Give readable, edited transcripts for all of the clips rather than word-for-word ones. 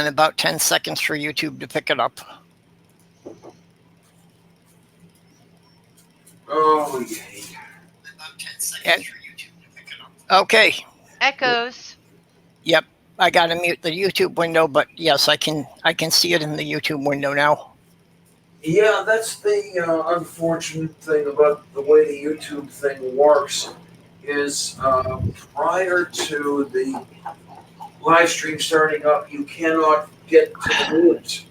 about 10 seconds for YouTube to pick it up. Oh, yay. About 10 seconds for YouTube to pick it up. Okay. Echoes. Yep. I got to mute the YouTube window, but yes, I can see it in the YouTube window now. Yeah, that's the unfortunate thing about the way the YouTube thing works is prior to the live stream starting up, you cannot get to the mute.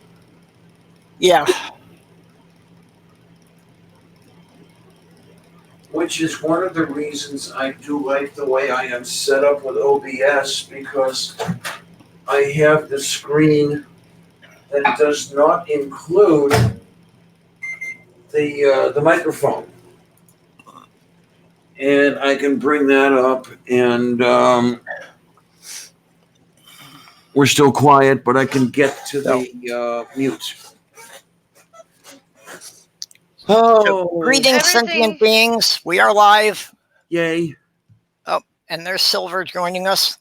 Yeah. Which is one of the reasons I do like the way I am set up with OBS, because I have the screen that does not include the microphone, and I can bring that up, and we're still quiet, but I can get to the mute. Oh, so, greetings, sentient beings. We are live. Yay. Oh, and there's Silver joining us.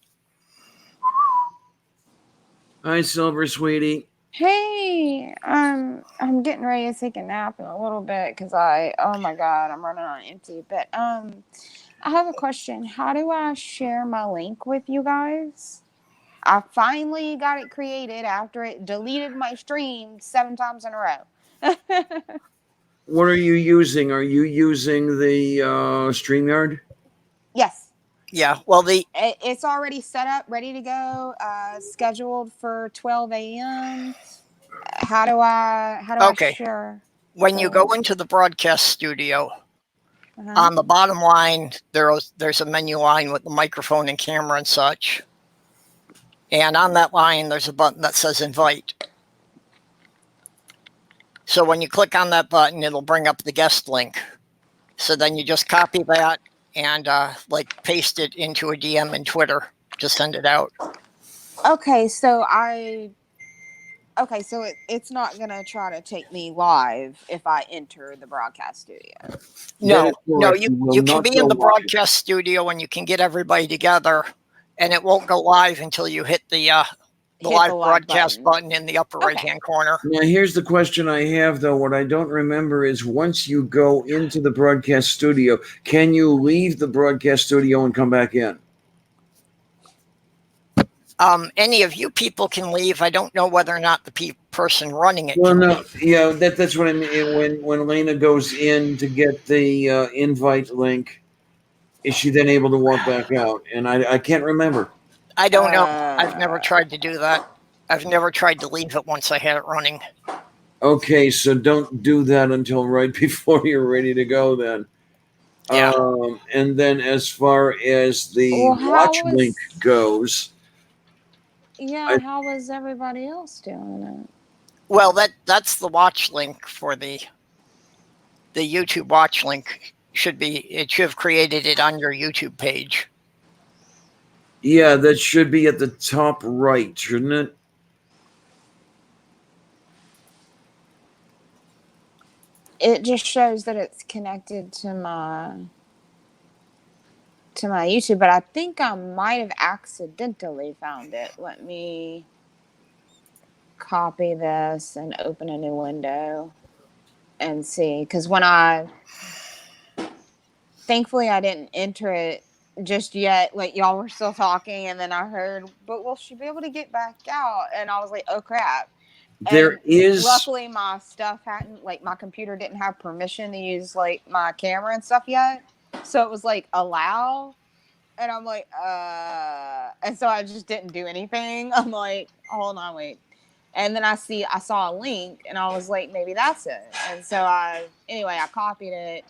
Hi, Silver, sweetie. Hey, I'm getting ready to take a nap in a little bit because oh my God, I'm running on empty. But I have a question. How do I share my link with you guys? I finally got it created after it deleted my stream 7 times in a row. What are you using? Are you using the StreamYard? Yes. Yeah. Well, it's already set up, ready to go, scheduled for 12 a.m. How do I share? When you go into the broadcast studio, on the bottom line, there's a menu line with the microphone and camera and such. And on that line, there's a button that says invite. So when you click on that button, it'll bring up the guest link. So then you just copy that and paste it into a DM in Twitter to send it out. Okay, so it's not going to try to take me live if I enter the broadcast studio. No, you can be in the broadcast studio and you can get everybody together, and it won't go live until you hit the live broadcast button in the upper right-hand corner. Now, here's the question I have, though. What I don't remember is once you go into the broadcast studio, can you leave the broadcast studio and come back in? Any of you people can leave. I don't know whether or not the person running it can leave. Yeah, that's what I mean. When Lena goes in to get the invite link, is she then able to walk back out? And I can't remember. I don't know. I've never tried to do that. I've never tried to leave it once I had it running. Okay, so don't do that until right before you're ready to go then. Yeah. And then as far as the watch link goes... Yeah, how was everybody else doing it? Well, that's the watch link for the YouTube watch link. It should have created it on your YouTube page. Yeah, that should be at the top right, shouldn't it? It just shows that it's connected to my YouTube, but I think I might have accidentally found it. Let me copy this and open a new window and see. Because thankfully I didn't enter it just yet. Like, y'all were still talking, and then I heard, but will she be able to get back out? And I was like, oh crap. Luckily my stuff my computer didn't have permission to use my camera and stuff yet. So it was allow. And I'm like, and so I just didn't do anything. I'm like, hold on, wait. And then I saw a link, and I was like, maybe that's it. And so I copied it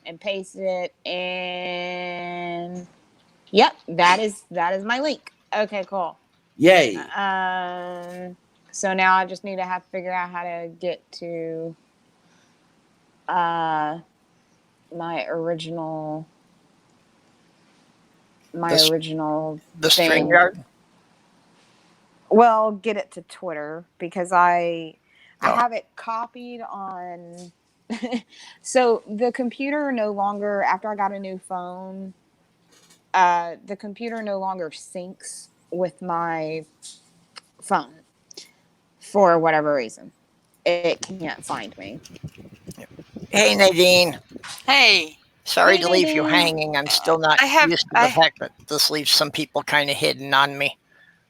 and pasted it, and yep, that is my link. Okay, cool. Yay. So now I just need to figure out how to get to my original the StreamYard. Well, get it to Twitter because I have it copied on. So the computer no longer, after I got a new phone, the computer no longer syncs with my phone. for whatever reason. It can't find me. Hey, Nadine. Hey, Sorry Hey, to leave you Nadine. hanging. I'm still not used to the fact that this leaves some people kind of hidden on me.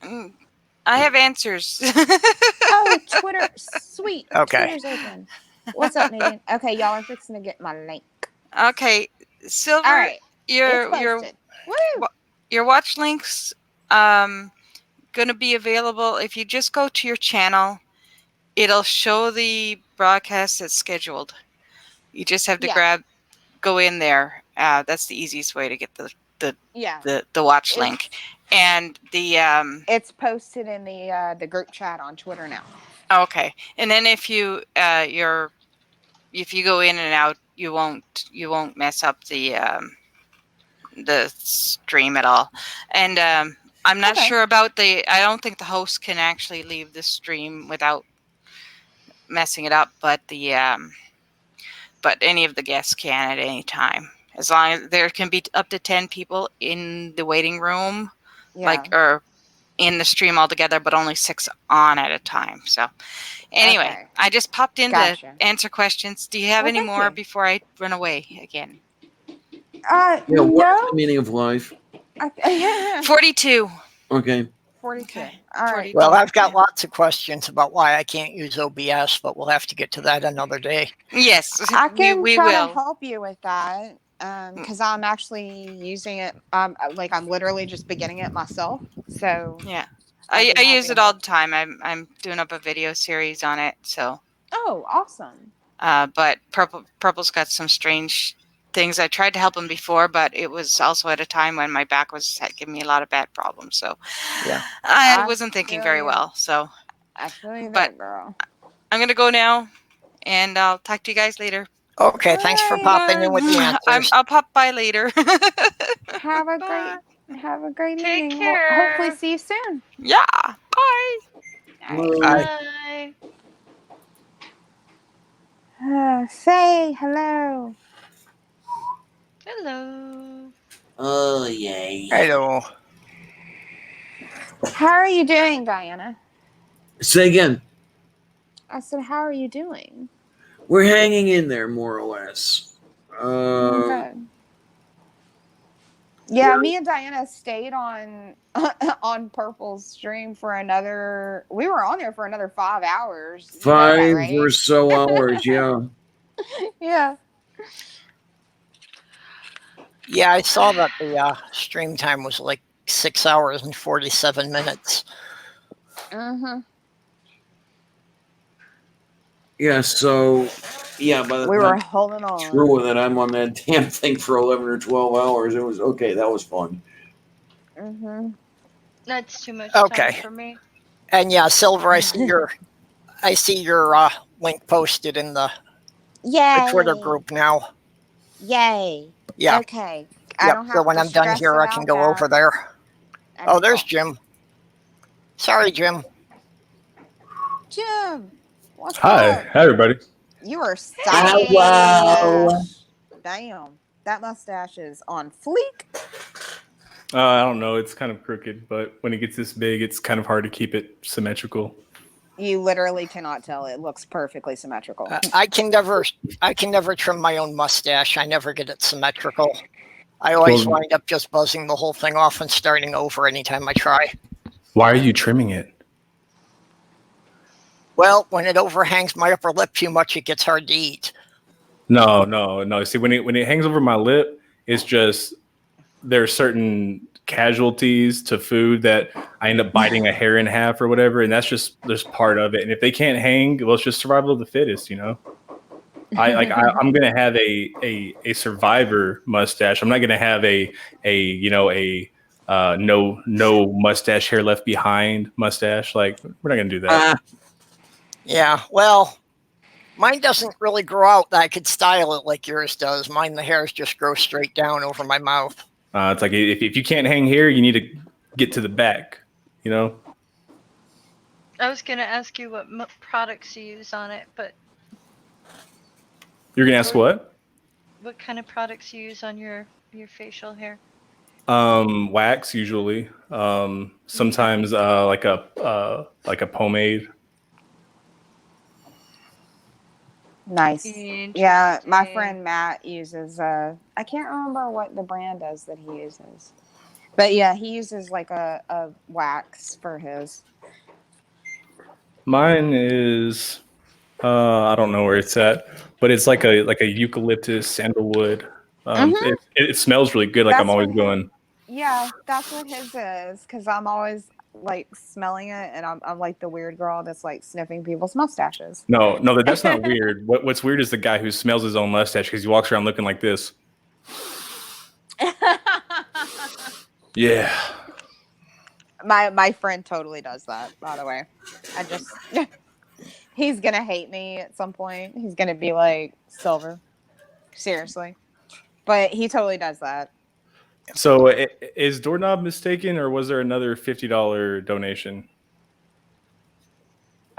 I have answers. Oh, Twitter. Sweet. Okay. Twitter's open. What's up, Nadine? Okay, y'all are fixing to get my link. Okay, Silver. All right. Your It's posted. Woo! your watch links gonna be available if you just go to your channel. It'll show the broadcast that's scheduled. You just have to go in there. That's the easiest way to get the watch link. And the it's posted in the group chat on Twitter now. Okay, and then if you if you go in and out, you won't mess up the stream at all. And I'm not sure about I don't think the host can actually leave the stream without messing it up, but but any of the guests can at any time, as long as there can be up to 10 people in the waiting room, or in the stream altogether, but only 6 on at a time. So anyway, I just popped in to answer questions. Do you have any more before I run away again? What is the meaning of life? 42. Okay. 42. All right. Well, I've got lots of questions about why I can't use OBS, but we'll have to get to that another day. Yes, I can we try will to help you with that because I'm actually using it. I'm literally just beginning it myself. So yeah, I use it all the time. I'm doing up a video series on it. So. Oh, awesome. But Purple's got some strange things. I tried to help him before, but it was also at a time when my back was giving me a lot of bad problems. So yeah, I wasn't thinking very well. So I feel you there, girl. I'm gonna go now, and I'll talk to you guys later. Okay, thanks for popping in with the answers. I'll pop by later. Have a great Take evening. care. We'll hopefully see you soon. Yeah. Bye. Bye. Faye, hello. Hello. Oh, yay. Hello. How are you doing, Diana? Say again. I said, how are you doing? We're hanging in there, more or less. Okay. Yeah, me and Diana stayed on Purple's stream for another. We were on there for another 5 hours. 5 or so hours, yeah. Yeah. Yeah, I saw that the stream time was like 6 hours and 47 minutes. Mm-hmm. Yeah, so, by the we time were holding on. Through with it, I'm on that damn thing for 11 or 12 hours. It was okay. That was fun. Mm-hmm. That's too much time for me. And yeah, Silver, I see your link posted in the Twitter group now. Yay. Yeah. Okay. I don't have so when I'm done here, I can go over there. Okay, oh, there's Jim. Sorry, Jim. Jim, what's Hi. up? Hi, everybody. You are stylish. Wow. Damn. That mustache is on fleek. I don't know. It's kind of crooked, but when it gets this big, it's kind of hard to keep it symmetrical. You literally cannot tell. It looks perfectly symmetrical. I can never trim my own mustache. I never get it symmetrical. I always wind up just buzzing the whole thing off and starting over anytime I try. Why are you trimming it? Well, when it overhangs my upper lip too much, it gets hard to eat. No. See, when it hangs over my lip, it's just there are certain casualties to food that I end up biting a hair in half or whatever, and there's part of it. And if they can't hang, well, it's just survival of the fittest, you know. I'm gonna have a survivor mustache. I'm not gonna have a no mustache hair left behind mustache. Like, we're not gonna do that. Yeah, well, mine doesn't really grow out that I could style it like yours does. Mine, the hairs just grow straight down over my mouth. It's like if you can't hang here, you need to get to the back, you know? I was going to ask you what products you use on it, but... You're going to ask what? What kind of products you use on your facial hair? Wax, usually. Sometimes like a pomade. Nice. Yeah, my friend Matt uses I can't remember what the brand is that he uses. But yeah, he uses like a wax for his. Mine is I don't know where it's at, but it's like a eucalyptus sandalwood. It smells really good. Like I'm always going. Yeah, that's what his is. Because I'm always like smelling it, and I'm like the weird girl that's like sniffing people's mustaches. No, that's not weird. What's weird is the guy who smells his own mustache because he walks around looking like this. Yeah. My friend totally does that, by the way. He's gonna hate me at some point. He's gonna be like, Silver, seriously. But he totally does that. So is Doorknob mistaken, or was there another $50 donation?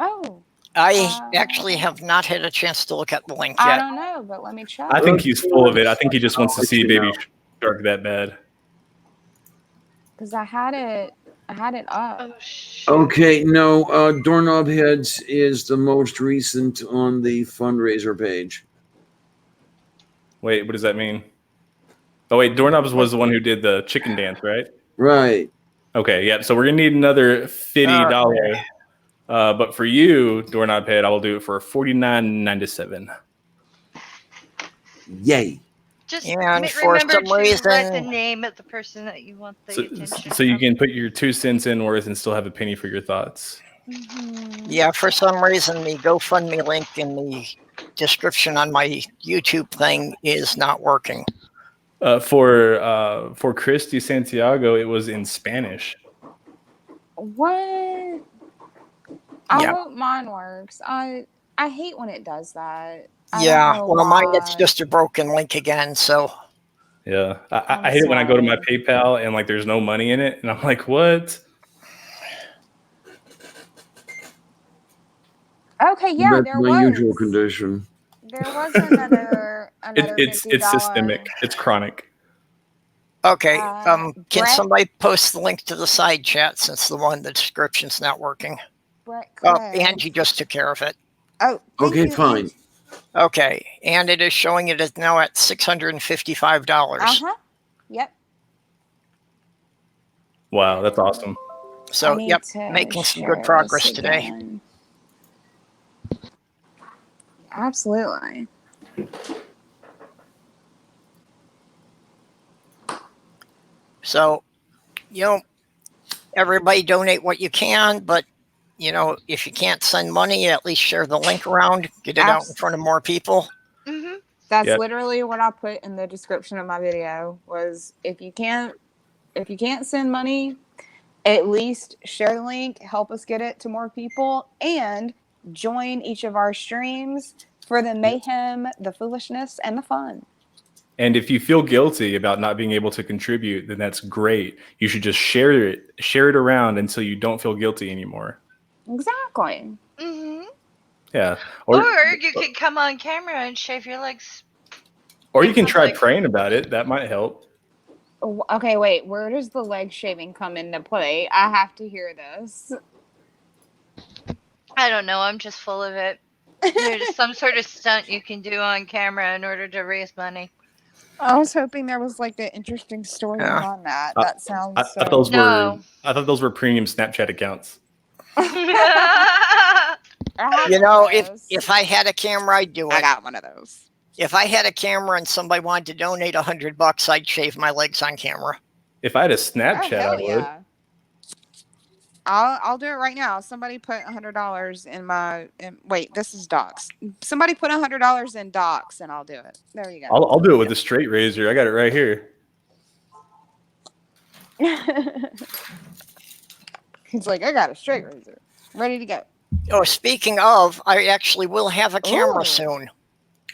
Oh. I actually have not had a chance to look at the link yet. I don't know, but let me check. I think he's full of it. I think he just wants to see Baby Shark that bad. Because I had it up. Oh, shit. Okay, no, Doorknob Heads is the most recent on the fundraiser page. Wait, what does that mean? Oh wait, Doorknobs was the one who did the chicken dance, right? Right. Okay, yeah. So we're gonna need another $50. But for you, Doorknob Head, I will do it for $49.97. Yay. Just And for remember some to write the reason, name of the person that you want the attention So you from. can put your 2 cents in worth and still have a penny for your thoughts. yeah, for some reason, the GoFundMe link in the description on my YouTube thing is not working. For Christy Santiago, it was in Spanish. What? Yeah. I hope mine works. I hate when it does that. Yeah, well, mine it's just a broken link again. So Yeah, I hate it when I go to my PayPal and like there's no money in it, and I'm like, what? Okay, yeah, That's my usual condition. There was another It's $50. systemic. It's chronic. okay, can Brett? somebody post the link to the side chat since the one in the description's not working? Brett Angie just took care of it. Oh, Okay, fine. Okay, and it is showing it is now at $655. Yep. Wow, that's awesome. So, yep, making some good progress today. Absolutely. So, everybody donate what you can, but if you can't send money, at least share the link around, get it out in front of more people. Mm-hmm. That's literally what I put in the description of my video was if you can't send money, at least share the link, help us get it to more people, and join each of our streams for the mayhem, the foolishness, and the fun. And if you feel guilty about not being able to contribute, then that's great. You should just share it around until you don't feel guilty anymore. Exactly. Mm-hmm. Yeah. Or you could come on camera and shave your legs. Or you can try praying about it. That might help. Okay, wait. Where does the leg shaving come into play? I have to hear this. I don't know. I'm just full of it. There's some sort of stunt you can do on camera in order to raise money. I was hoping there was like an interesting story on that. That sounds. I thought those were premium Snapchat accounts. If I had a camera, I'd do it. I got one of those. If I had a camera and somebody wanted to donate $100, I'd shave my legs on camera. If I had a Snapchat, I would. Yeah. I'll do it right now. Somebody put $100 in my. Wait, this is Docs. Somebody put $100 in Docs, and I'll do it. There you go. I'll do it with a straight razor. I got it right here. He's like, I got a straight razor, ready to go. Oh, speaking of, I actually will have a camera soon.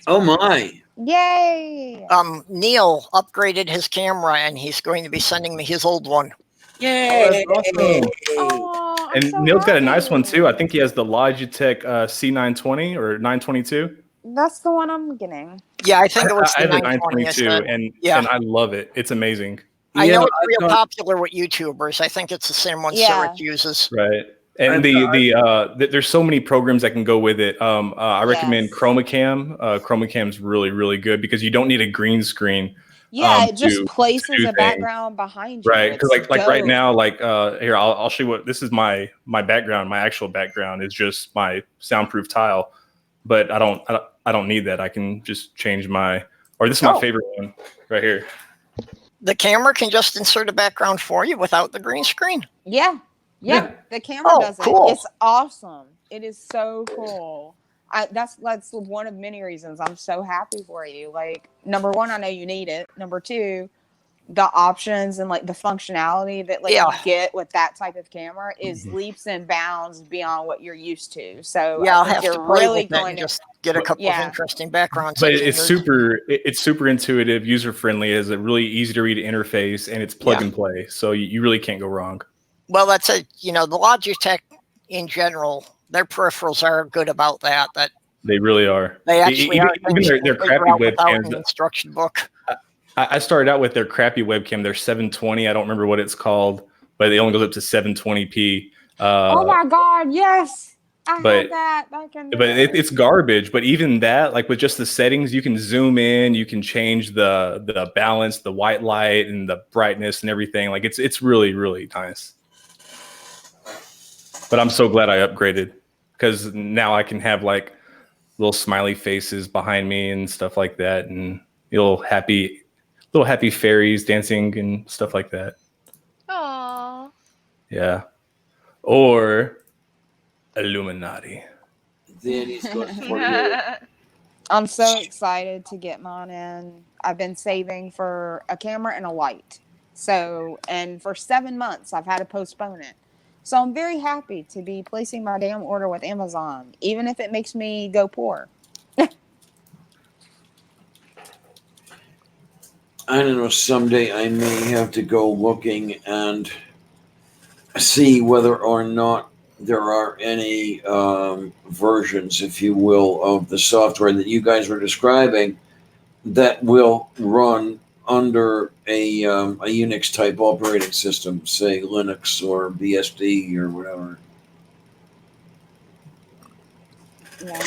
Oh my! Yay! Neil upgraded his camera, and he's going to be sending me his old one. Yay! Awesome. Oh, And so Neil's got a nice one too. I think he has the Logitech C920 or 922. That's the one I'm getting. Yeah, I think it was I the have the 922, and I love it. It's amazing. I know it's real popular with YouTubers. I think it's the same one Sarah uses. Right. And there's so many programs that can go with it. I recommend Yes. ChromaCam. ChromaCam's really, really good because you don't need a green screen. Yeah, it just to places do a things. background behind you. Right, because It's like right dope. now, here I'll show you what this is. My background, my actual background is just my soundproof tile, but I don't need that. I can just change this is my favorite one right here. The camera can just insert a background for you without the green screen. Yeah. The camera does it. Cool. It's awesome. It is so cool. That's one of many reasons I'm so happy for you. Like, number one, I know you need it. Number two, the options and like the functionality that you get with that type of camera is leaps and bounds beyond what you're used to. So I'll I think have you're to play really with it and just get a couple of interesting backgrounds. But it's super intuitive, user friendly. It has a really easy to read interface, and it's plug and play. So you really can't go wrong. Well, that's the Logitech in general, their peripherals are good about that. That they really are. They actually are even their crappy webcams. An instruction book. I started out with their crappy webcam. They're 720. I don't remember what it's called, but it only goes up to 720p. Oh my God! Yes, I had that back in the day. It's garbage. But even that, like with just the settings, you can zoom in, you can change the balance, the white light, and the brightness and everything. Like it's really, really nice. But I'm so glad I upgraded because now I can have like little smiley faces behind me and stuff like that, and little happy fairies dancing and stuff like that. Aww. Yeah. Or Illuminati. Then he's going for I'm so excited to get mine in. I've been saving for a camera and a light. And for 7 months, I've had to postpone it. So I'm very happy to be placing my damn order with Amazon, even if it makes me go poor. I don't know, someday I may have to go looking and see whether or not there are any versions, if you will, of the software that you guys were describing that will run under a Unix type operating system, say Linux or BSD or whatever. Yeah.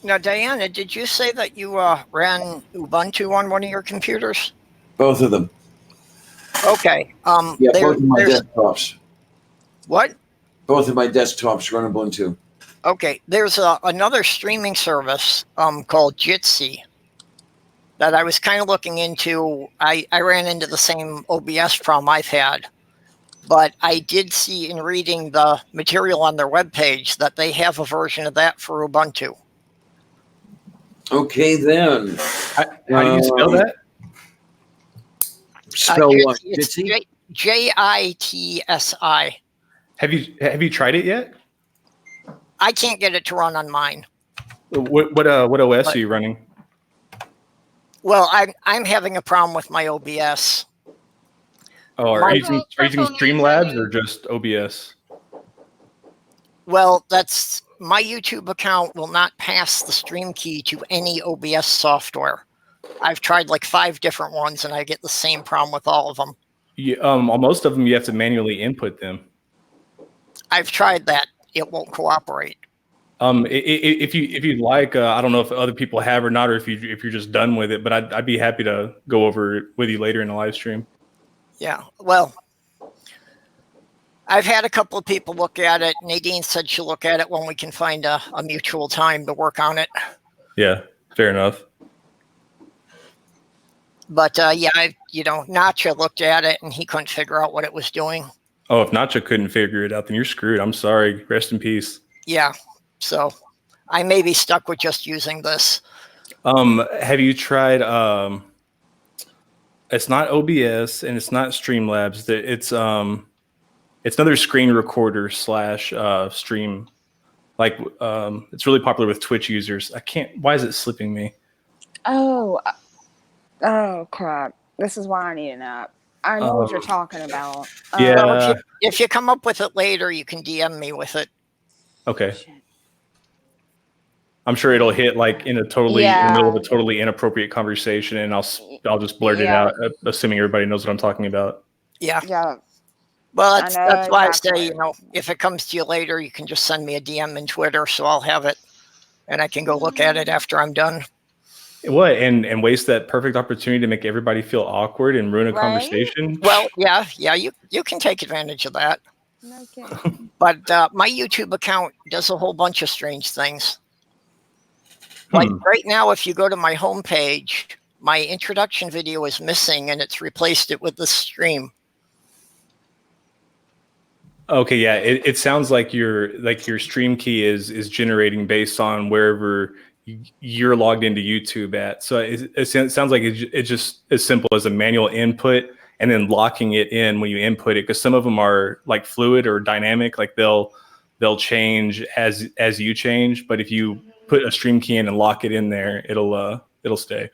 Now, Diana, did you say that you ran Ubuntu on one of your computers? Both of them. Okay. Yeah, both of my desktops. What? Both of my desktops run Ubuntu. Okay. There's another streaming service called Jitsi that I was kind of looking into. I ran into the same OBS problem I've had, but I did see in reading the material on their webpage that they have a version of that for Ubuntu. Okay, then. How do you spell that? Spell what? Jitsi? JITSI. Have you tried it yet? I can't get it to run on mine. What OS are you running? Well, I'm having a problem with my OBS. Oh, are you using Streamlabs or just OBS? Well, that's my YouTube account will not pass the stream key to any OBS software. I've tried like 5 different ones, and I get the same problem with all of them. On most of them, you have to manually input them. I've tried that; it won't cooperate. If you'd like, I don't know if other people have or not, or if you're just done with it. But I'd be happy to go over it with you later in the live stream. Yeah, well, I've had a couple of people look at it. Nadine said she'll look at it when we can find a mutual time to work on it. Yeah, fair enough. But Nacha looked at it and he couldn't figure out what it was doing. Oh, if Nacha couldn't figure it out, then you're screwed. I'm sorry. Rest in peace. Yeah, so I may be stuck with just using this. Have you tried? It's not OBS and it's not Streamlabs. It's another screen recorder / stream. Like it's really popular with Twitch users. Why is it slipping me? Oh crap! This is why I need an app. I know what you're talking about. Yeah. If you come up with it later, you can DM me with it. Okay. I'm sure it'll hit like in the middle of a totally inappropriate conversation, and I'll just blurt it out, assuming everybody knows what I'm talking about. Yeah. Yeah. Well, I that's know that's why I exactly say, what if it comes to you later, you can just send me a DM in Twitter, so I'll have it, and I can go look at it after I'm done. What, and waste that perfect opportunity to make everybody feel awkward and ruin a Right? conversation? Well, yeah, you can take advantage of that. No kidding. But my YouTube account does a whole bunch of strange things. Like right now, if you go to my homepage, my introduction video is missing, and it's replaced it with the stream. Okay, yeah, it sounds like your stream key is generating based on wherever you're logged into YouTube at. So it sounds like it's just as simple as a manual input and then locking it in when you input it, because some of them are like fluid or dynamic, like they'll change as you change. But if you put a stream key in and lock it in there, it'll stay.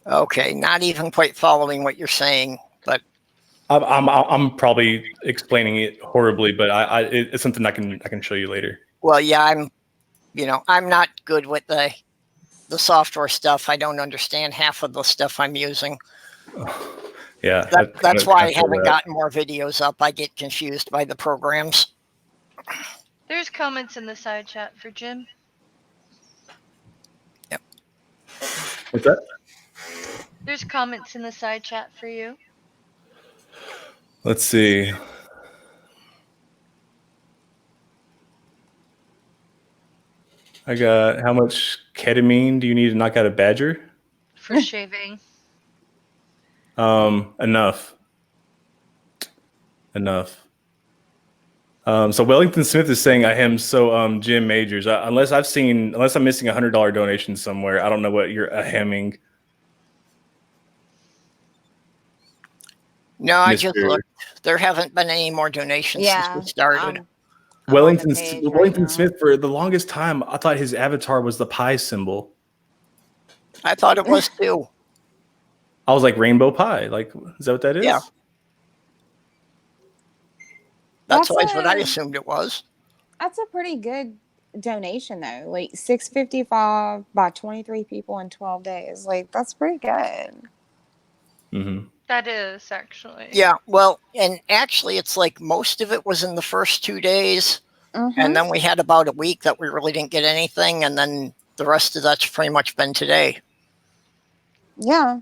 Okay, not even quite following what you're saying, but I'm probably explaining it horribly, but it's something I can show you later. well, yeah, I'm not good with the software stuff. I don't understand half of the stuff I'm using. Yeah, That's why I haven't gotten more videos up. I get confused by the programs. There's comments in the side chat for Jim. Yep. What's that? There's comments in the side chat for you. Let's see. I got, how much ketamine do you need to knock out a badger? For shaving. Enough. So Wellington Smith is saying I am Jim Majors. Unless I'm missing $100 donation somewhere, I don't know what you're hemming. No, I just looked. There haven't been any more donations since we started. Wellington Smith, for the longest time, I thought his avatar was the pie symbol. I thought it was too. I was like, rainbow pie. Like, is that what that is? Yeah. That's always what I assumed it was. That's a pretty good donation though. Like $6.55 by 23 people in 12 days. Like that's pretty good. Mm-hmm. That is actually. Yeah, well, and actually it's like most of it was in the first 2 days. And then we had about a week that we really didn't get anything, and then the rest of that's pretty much been today. Yeah.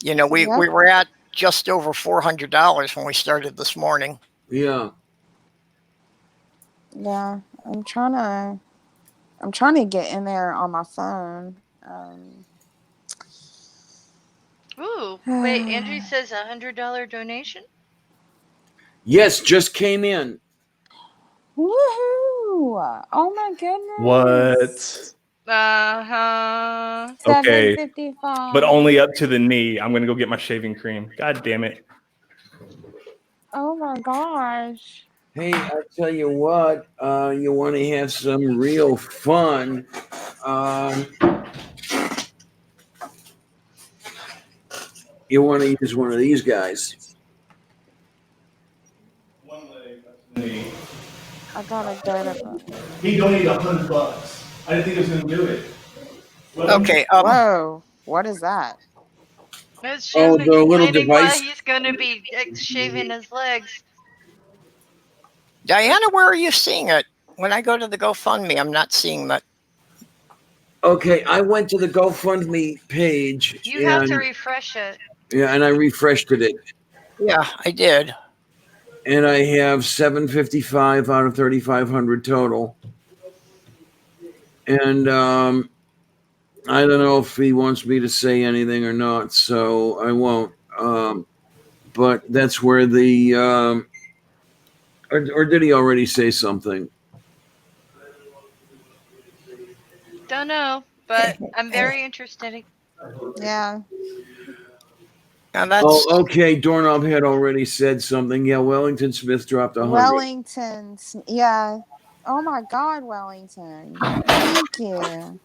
We were at just over $400 when we started this morning. Yeah. Yeah. I'm trying to get in there on my phone. Ooh, wait, Andrew says $100 donation? Yes, just came in. Woohoo! Oh my goodness. What? Uh-huh. Okay. $7.55. But only up to the knee. I'm gonna go get my shaving cream. God damn it. Oh my gosh. Hey, I tell you what, you want to have some real fun. You want to use one of these guys. One leg up to the knee. I got a dirt. He donated $100. I didn't think he was gonna do it. Okay. Whoa. What is that? That's Jim the little explaining why device. he's going to be shaving his legs. Diana, where are you seeing it? When I go to the GoFundMe, I'm not seeing that. Okay, I went to the GoFundMe page. You have to refresh it. Yeah, and I refreshed it. Yeah, I did. And I have $755 out of 3,500 total. And I don't know if he wants me to say anything or not, so I won't. But that's where the or did he already say something? Don't know, but I'm very interested. Yeah. Now that's okay. Doorknob had already said something. Yeah, Wellington Smith dropped 100. Wellington. Yeah. Oh my God, Wellington. Thank you.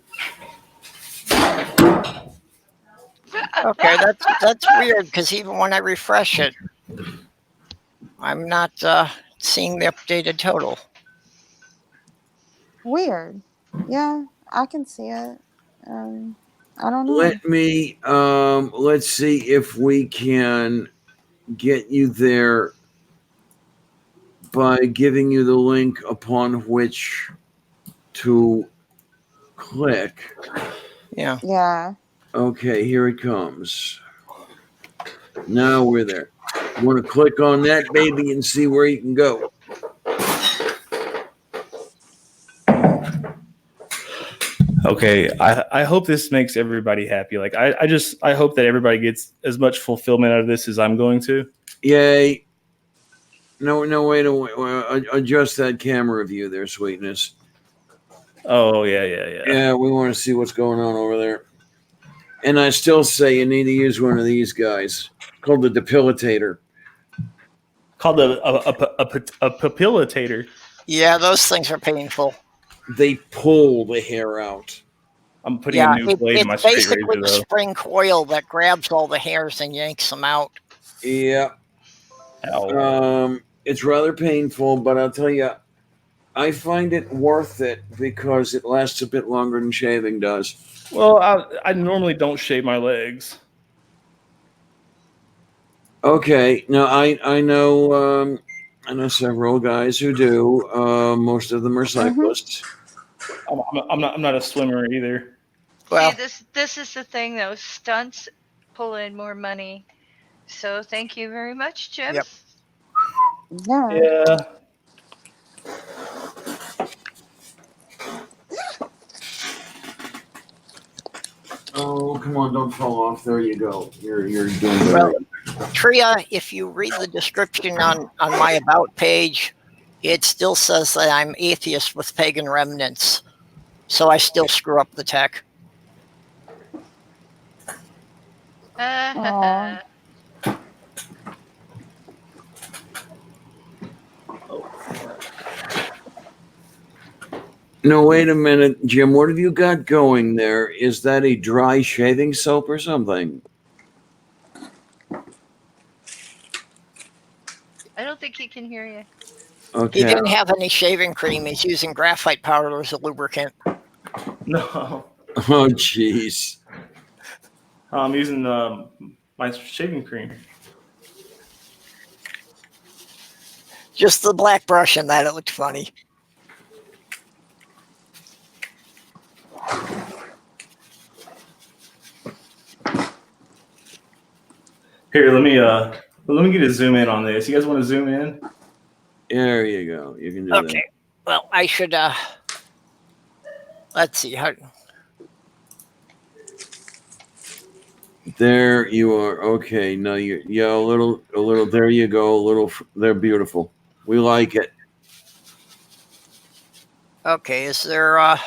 okay. That's weird because even when I refresh it, I'm not seeing the updated total. Weird. Yeah, I can see it. I don't know. Let me let's see if we can get you there by giving you the link upon which to click. Yeah. Yeah. Okay, here it comes. Now we're there. You want to click on that baby and see where you can go. Okay, I hope this makes everybody happy. Like I hope that everybody gets as much fulfillment out of this as I'm going to. Yay. No, wait. Adjust that camera view there, sweetness. Oh yeah. Yeah, we want to see what's going on over there. And I still say you need to use one of these guys called the depilator. Called a papillator. Yeah, those things are painful. They pull the hair out. I'm putting a new blade in my it's straight basically razor a though. spring coil that grabs all the hairs and yanks them out. Yeah. Ow. It's rather painful, but I'll tell you, I find it worth it because it lasts a bit longer than shaving does. Well, I normally don't shave my legs. Okay, now I know several guys who do. Most of them are cyclists. I'm not a swimmer either. Well, See, this is the thing though. Stunts pull in more money. So thank you very much, Jim. Yep. Yeah. Yeah. Oh, come on, don't fall off. There you go. You're doing better. Well, Tria, if you read the description on my About page, it still says that I'm atheist with pagan remnants. So I still screw up the tech. Aw. No, wait a minute, Jim. What have you got going there? Is that a dry shaving soap or something? I don't think he can hear you. Okay. He didn't have any shaving cream. He's using graphite powder as a lubricant. No. Oh, jeez. I'm using my shaving cream. Just the black brush and that. It looked funny. Here, let me get a zoom in on this. You guys want to zoom in? There you go. You can do Okay. that. Well, I should. Let's see. How? There you are. Okay. Now a little. There you go. A little. They're beautiful. We like it. Okay. Is there? I'm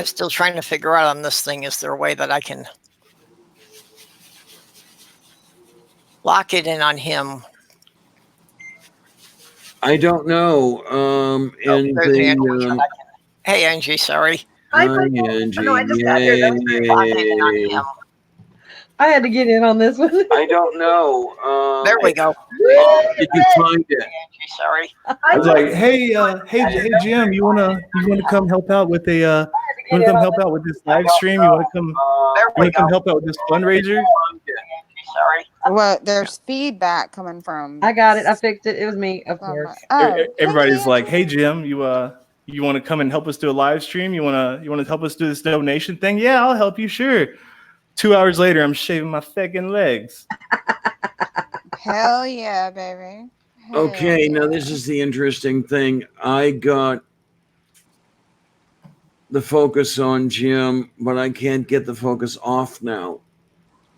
still trying to figure out on this thing. Is there a way that I can lock it in on him? I don't know. And there's Angie. Hey, Angie. Sorry. Hi, Angie. No, I just got here. Don't worry. Lock it in on him. I had to get in on this one. I don't know. There we go. Did you find it? Angie, sorry. I was like, hey Jim, you wanna come help out with a you wanna come help out with this live stream? You wanna come help out with this fundraiser? Sorry. Well, there's feedback coming from. I got it. I fixed it. It was me, of course. Oh, Everybody's like, hey Jim, you want to come and help us do a live stream? You want to help us do this donation thing? Yeah, I'll help you. Sure. 2 hours later, I'm shaving my fucking legs. hell yeah, baby. Hell Okay, yeah. now this is the interesting thing. I got the focus on Jim, but I can't get the focus off now.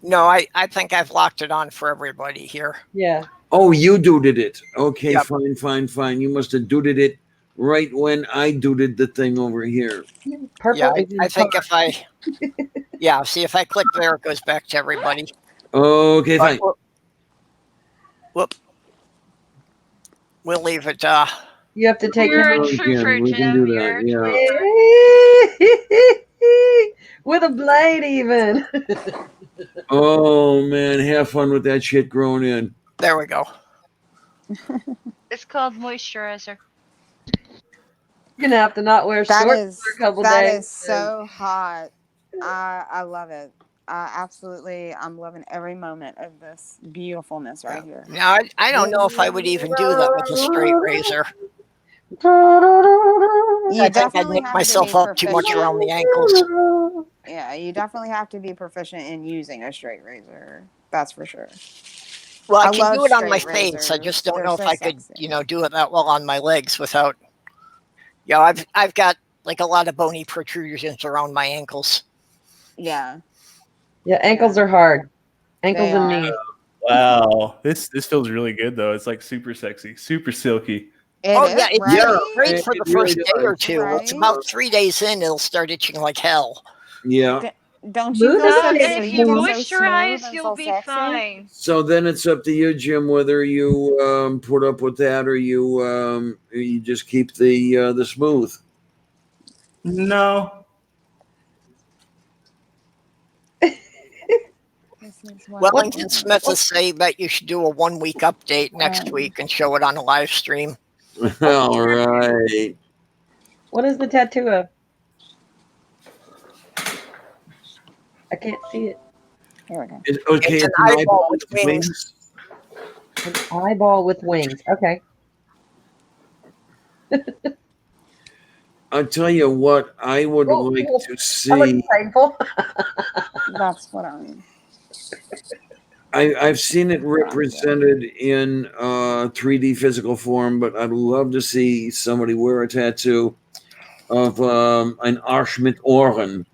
No, I think I've locked it on for everybody here. Yeah. Oh, you dooted it. Okay, Yep. fine. You must have dooted it right when I dooted the thing over here. Purple. Yeah, is in I think car. if I, yeah, see if I click there, it goes back to everybody. Okay, fine. Whoop. We'll leave it. You have to take You're him a Again, trooper, we can Jim. do You're that, a yeah. with a blade, even. Oh man, have fun with that shit growing in. There we go. It's called moisturizer. You're gonna have to not wear That shorts is for a couple that days. is so hot. I love it. Absolutely, I'm loving every moment of this beautifulness right here. Now, I don't know if I would even do that with a straight razor. You I think I'd definitely make have to be myself up too much around the ankles. Yeah, you definitely have to be proficient in using a straight razor. That's for sure. Well, I I can love do it on my straight face. I razors. just don't They're know if so I could, sexy. do it that well on my legs without. I've got like a lot of bony protrusions around my ankles. Yeah. Yeah, ankles Yeah. are hard. Ankles They and are. knees. Wow, this feels really good though. It's like super sexy, super silky. It Oh is, yeah, it's right? great for the It really first day or does. two. It's Right? about 3 days in, it'll start itching like hell. Yeah. Don't you Smooth feel as so No, a and if sweet you and baby. so smooth moisturize, and you'll so be sexy? fine. So then it's up to you, Jim, whether you put up with that or you just keep the smooth. No, This is what Wellington Smith is saying that you should do a 1 week update next Um, week and show it on a live stream. All right. What is the tattoo of? I can't see it. Here we go. Okay, It's an it's an eyeball eyeball with with wings. wings. An eyeball with wings. Okay. I'll tell you what I would Oh, like cool. to That looks see. painful. That's what I'm. I've seen it That's what I'm doing. represented in 3D physical form, but I'd love to see somebody wear a tattoo of an Arsch mit Ohren.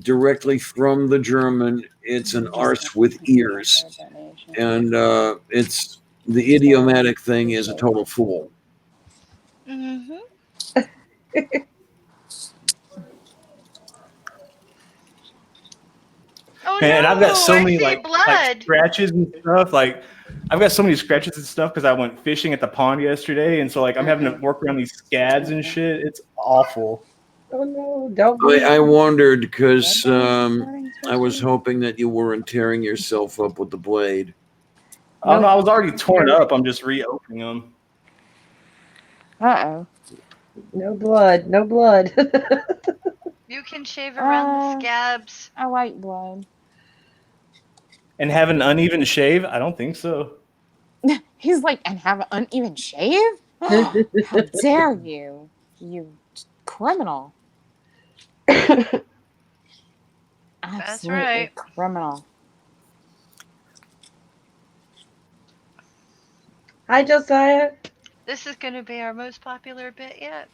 Directly from the German, it's an arse with ears, and it's the idiomatic thing is a total fool. Mm-hmm. Oh man, and I've got no, so I many see like blood. scratches and stuff. Like I've got so many scratches and stuff because I went fishing at the pond yesterday, and so like I'm having to work around these scads and shit. It's awful. Oh no! Don't be. I wondered because I was hoping that you weren't tearing yourself up with the blade. Oh no, Nope. I was already torn up. I'm just reopening them. Uh No blood. No blood. You can shave around the scabs. I like blood. And have an uneven shave? I don't think so. He's like, and have an uneven shave? How dare you, you criminal! Absolutely right. criminal. Hi, Josiah. This is going to be our most popular bit yet.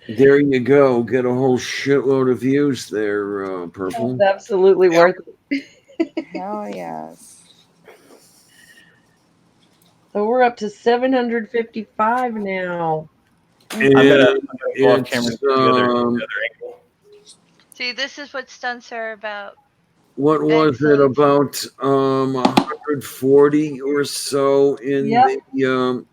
There you go. Get a whole shitload of views there, Purple. It's absolutely worth it. Hell yes. So we're up to 755 now. I've got to go off It's, camera to the other angle. See, this is what stunts are about. What was it, about 140 or so in the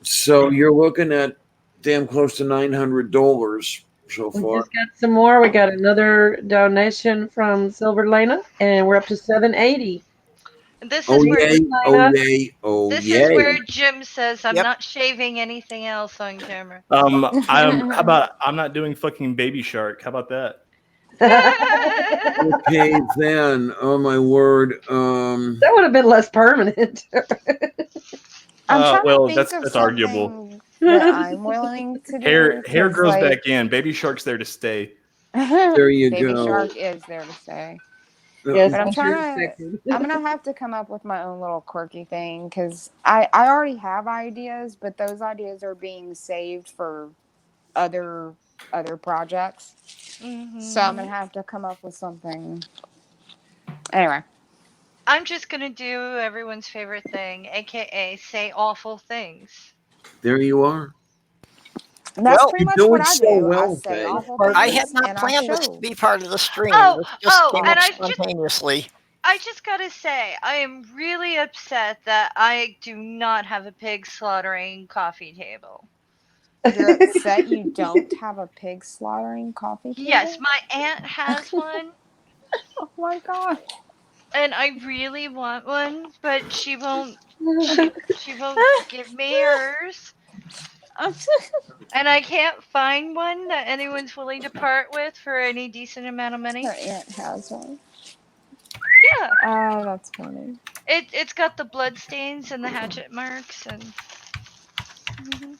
so you're looking at damn close to $900 so We far. just got some more. We got another donation from Silver Lena, and we're up to 780. This Oh is where yay, oh yay, oh this yay. is where Jim says I'm Yep. not shaving anything else on camera. How about I'm not doing fucking Baby Shark? How about that? Okay then, oh my word. That would have been less permanent. I'm trying well, to think that's of arguable. something that I'm willing to do. Hair 'cause, grows like, back in. Baby Shark's there to stay. There you Baby go. Shark is there to stay. Yes, But I'm that's your trying to. second. I'm gonna have to come up with my own little quirky thing because I already have ideas, but those ideas are being saved for other projects. So I'm gonna have to come up with something. Anyway, I'm just gonna do everyone's favorite thing, aka say awful things. There you are. that's Well, pretty you much do what it I so do. well, I say Faye. awful I things had not and I planned this show. to be part of the stream. Oh, This just came and up I just spontaneously. I just gotta say, I am really upset that I do not have a pig slaughtering coffee table. You're upset you don't have a pig slaughtering coffee table? Yes, my aunt has one. Oh my god. And I really want one, but she won't give me hers. And I can't find one that anyone's willing to part with for any decent amount of money. Her aunt has one. Yeah. Oh, that's funny. It's got the blood stains and the hatchet marks and. Mhm.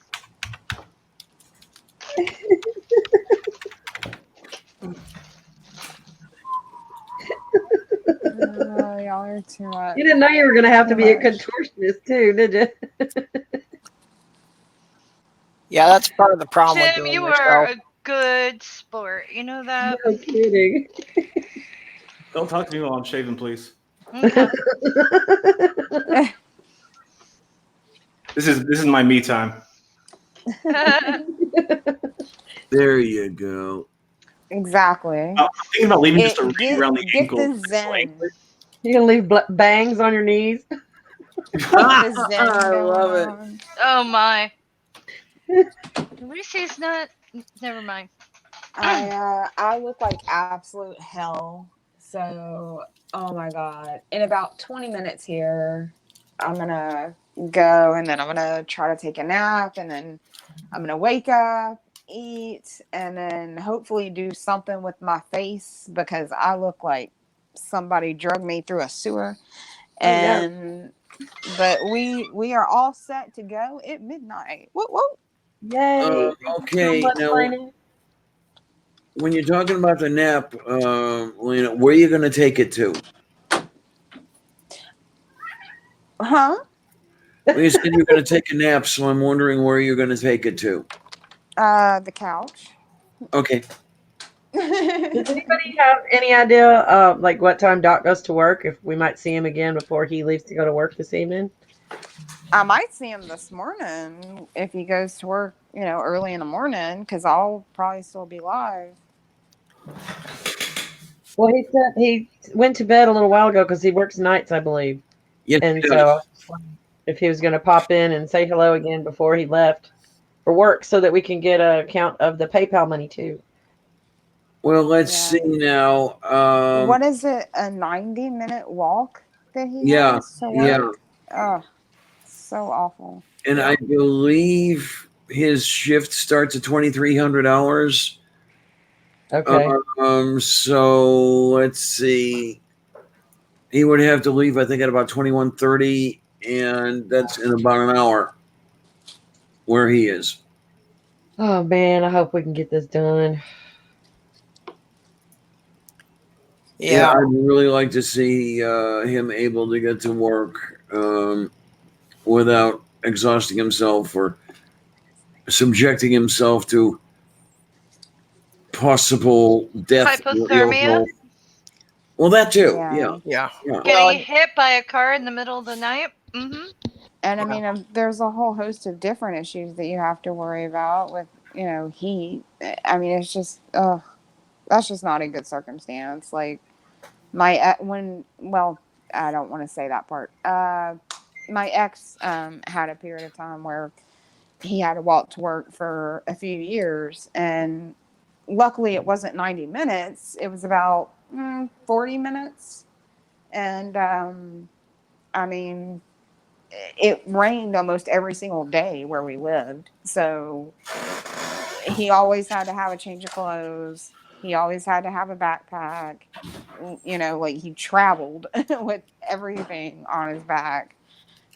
Y'all are too much. You didn't know you were going to have to Too be a much. contortionist too, did you? Yeah, that's part of the problem with Tim, doing you this are show. a good sport. You know that? No kidding. Don't talk to me while I'm shaving, please. Okay. This is my me time. There you go. Exactly. I'm thinking about leaving just a ring around the Get ankle. the zen. You gonna leave bangs on your knees? Get the zen I going love it. on. Oh my. Lucy's not. Never mind. I look like absolute hell. So, oh my god. In about 20 minutes here, I'm gonna go and then I'm gonna try to take a nap and then I'm gonna wake up, eat, and then hopefully do something with my face because I look like somebody drugged me through a sewer. Oh, yeah. And but we are all set to go at midnight. Whoop whoop. Yay. Okay, So much, now Lena. when you're talking about the nap, Lena, where are you going to take it to? Huh? Well, you said you're going to take a nap, so I'm wondering where you're going to take it to. The couch. Okay. Does anybody have any idea of like what time Doc goes to work? If we might see him again before he leaves to go to work this evening? I might see him this morning if he goes to work, early in the morning, because I'll probably still be live. Well, he said he went to bed a little while ago because he works nights, I believe. Yes, And he so does. I was just wondering if he was going to pop in and say hello again before he left for work so that we can get a count of the PayPal money too. Well, let's Yeah. see now. What is it? A 90-minute walk that he Yeah, has to yeah. work? Oh, so awful. And I believe his shift starts at $2,300. Okay. So let's see. He would have to leave, I think, at about 21:30, and that's in about an hour where he is. Oh man, I hope we can get this done. Yeah. I'd really like to see him able to get to work without exhausting himself or subjecting himself to possible death. Hypothermia? Well, that too. Yeah. Yeah. Yeah. Getting hit by a car in the middle of the night? Mm-hmm. And I mean, there's a whole host of different issues that you have to worry about with, heat. I mean, it's just, that's just not a good circumstance. Like, I don't want to say that part. My ex had a period of time where he had to walk to work for a few years, and luckily it wasn't 90 minutes. It was about 40 minutes, and I mean, it rained almost every single day where we lived, so he always had to have a change of clothes. He always had to have a backpack. Like he traveled with everything on his back.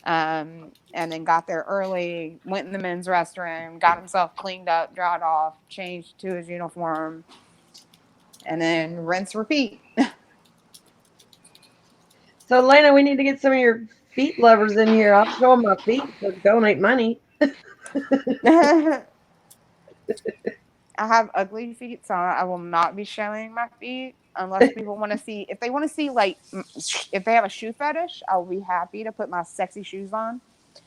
And then got there early, went in the men's restroom, got himself cleaned up, dried off, changed to his uniform, and then rinse, repeat. So Lena, we need to get some of your feet lovers in here. I'll show them my feet so donate money. I have ugly feet, so I will not be showing my feet unless people want to see. If they want to see, like, if they have a shoe fetish, I'll be happy to put my sexy shoes on.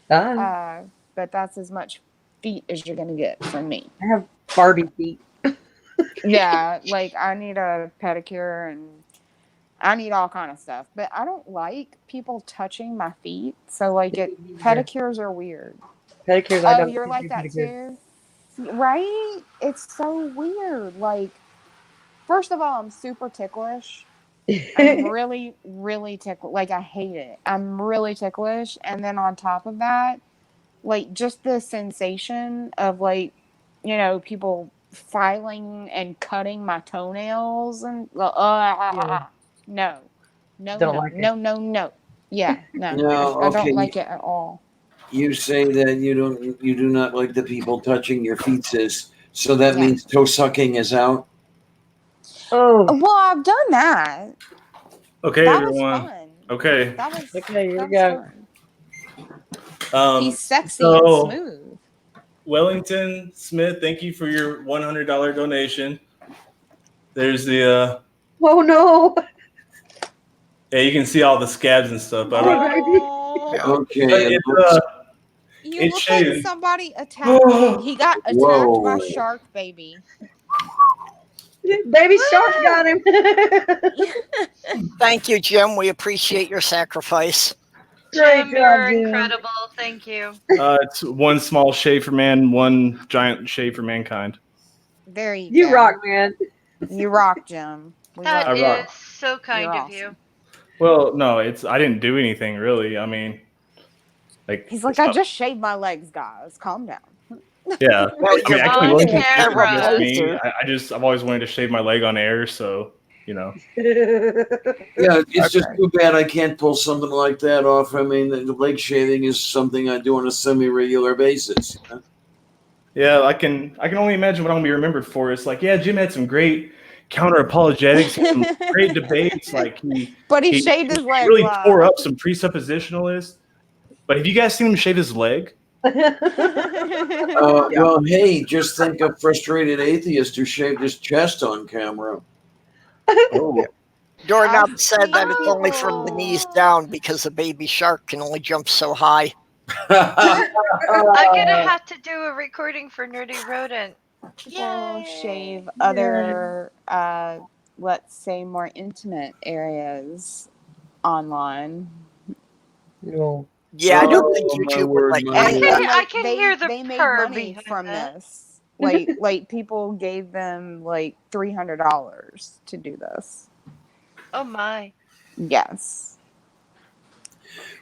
But that's as much feet as you're gonna get from me. I have Barbie feet. Yeah, like I need a pedicure and I need all kind of stuff. But I don't like people touching my feet. So like pedicures are weird. Pedicures, I Oh, don't you're think like are that pretty good. too? Right? It's so weird. Like, first of all, I'm super ticklish. I'm really, really ticklish. Like, I hate it. I'm really ticklish. And then on top of that, like just the sensation of like, you know, people filing and cutting my toenails and Yeah. no, no, Don't no, like it. no, no, no. Yeah, no, No, I don't okay. like it at all. You say that you do not like the people touching your feetsies, so that Yeah. means toe sucking is out. Oh, Well, I've done that. Okay, That was everyone. fun. Okay. That was okay, here that we was go. fun. He's sexy and So smooth. Wellington Smith, thank you for your $100 donation. There's the Oh no. yeah, you can see all the scabs and stuff. But Oh, Yeah. Okay. you it's look like shaving. somebody attacked him. He got attacked by Whoa. shark baby. Baby shark got him. Thank you, Jim. We appreciate your sacrifice. Great Jim, job, you're Jim. incredible. Thank you. It's one small shave for man, one giant shave for mankind. There you You go. rock, man. You rock, Jim. We That love I you. rock. is so kind You're of you. awesome. Well, no, I didn't do anything really. I mean, like He's like, I just shaved my legs, guys. Calm down. yeah. Well, I mean, you're actually, On Wellington Smith is camera. just me. replacer. I've always wanted to shave my leg on air, so you know. Yeah, it's just Okay. too bad I can't pull something like that off. I mean, the leg shaving is something I do on a semi-regular basis. You know? Yeah, I can only imagine what I'm gonna be remembered for. It's like, yeah, Jim had some great counter apologetics, some great debates. Like But he he shaved his legs really live. tore up some presuppositionalists. But have you guys seen him shave his leg? Well, hey, just think of frustrated atheist who shaved his chest on camera. Oh, Doorknob said that it's only from the Oh. knees down because a baby shark can only jump so high. I'm gonna have to do a recording for Nerdy Rodent. People Yay. shave other, let's say, more intimate areas online. No. Yeah, I don't think Oh, my YouTube would word, let my you I do word. that. I can hear the they made purr money behind from that. this. Like people gave them like $300 to do this. Oh my. Yes.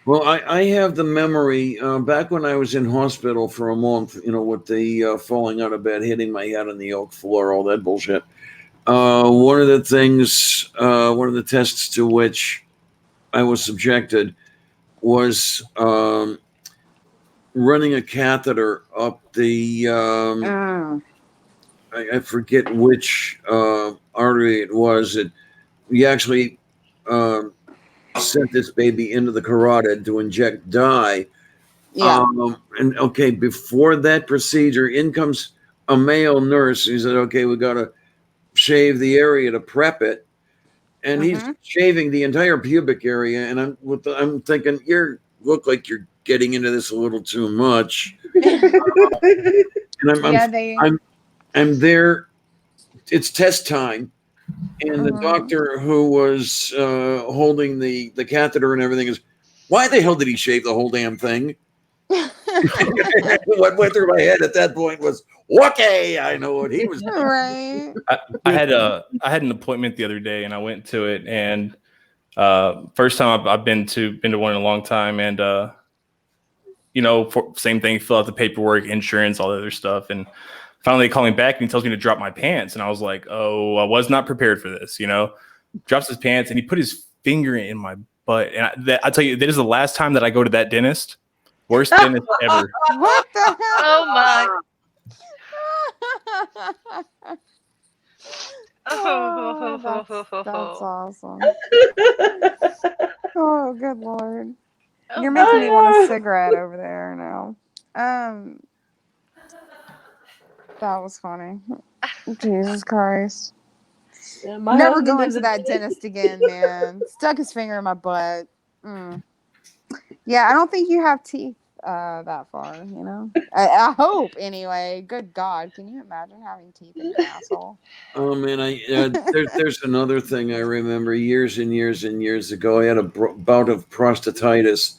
Well, I have the memory back when I was in hospital for a month, you know, with the falling out of bed, hitting my head on the oak floor, all that bullshit. One of the things, one of the tests to which I was subjected was running a catheter up the, I forget which artery it was. We actually sent this baby into the carotid to inject dye. Yeah. And okay, before that procedure, in comes a male nurse. He said, "Okay, we got to shave the area to prep it," and he's shaving the entire pubic area. And I'm thinking, look like you're getting into this a little too much. And I'm there. It's test time, and the doctor who was holding the catheter and everything is, why the hell did he shave the whole damn thing? What went through my head at that point was, okay, I know what he was doing. Right. I had an appointment the other day, and I went to it, and first time I've been to one in a long time, and you know, same thing, fill out the paperwork, insurance, all the other stuff, and finally they call me back and he tells me to drop my pants, and I was like, oh, I was not prepared for this, you know. Drops his pants and he put his finger in my butt, and I tell you, that is the last time that I go to that dentist. Worst dentist ever. What the hell? Oh my. That's awesome. Oh, good Lord. You're making me want a cigarette over there now. That was funny. Jesus Christ. Never going to that dentist again, man. Stuck his finger in my butt. Yeah, I don't think you have teeth that far, you know? I hope, anyway. Good God. Can you imagine having teeth in your asshole? Oh, man, there's another thing I remember years and years and years ago. I had a bout of prostatitis.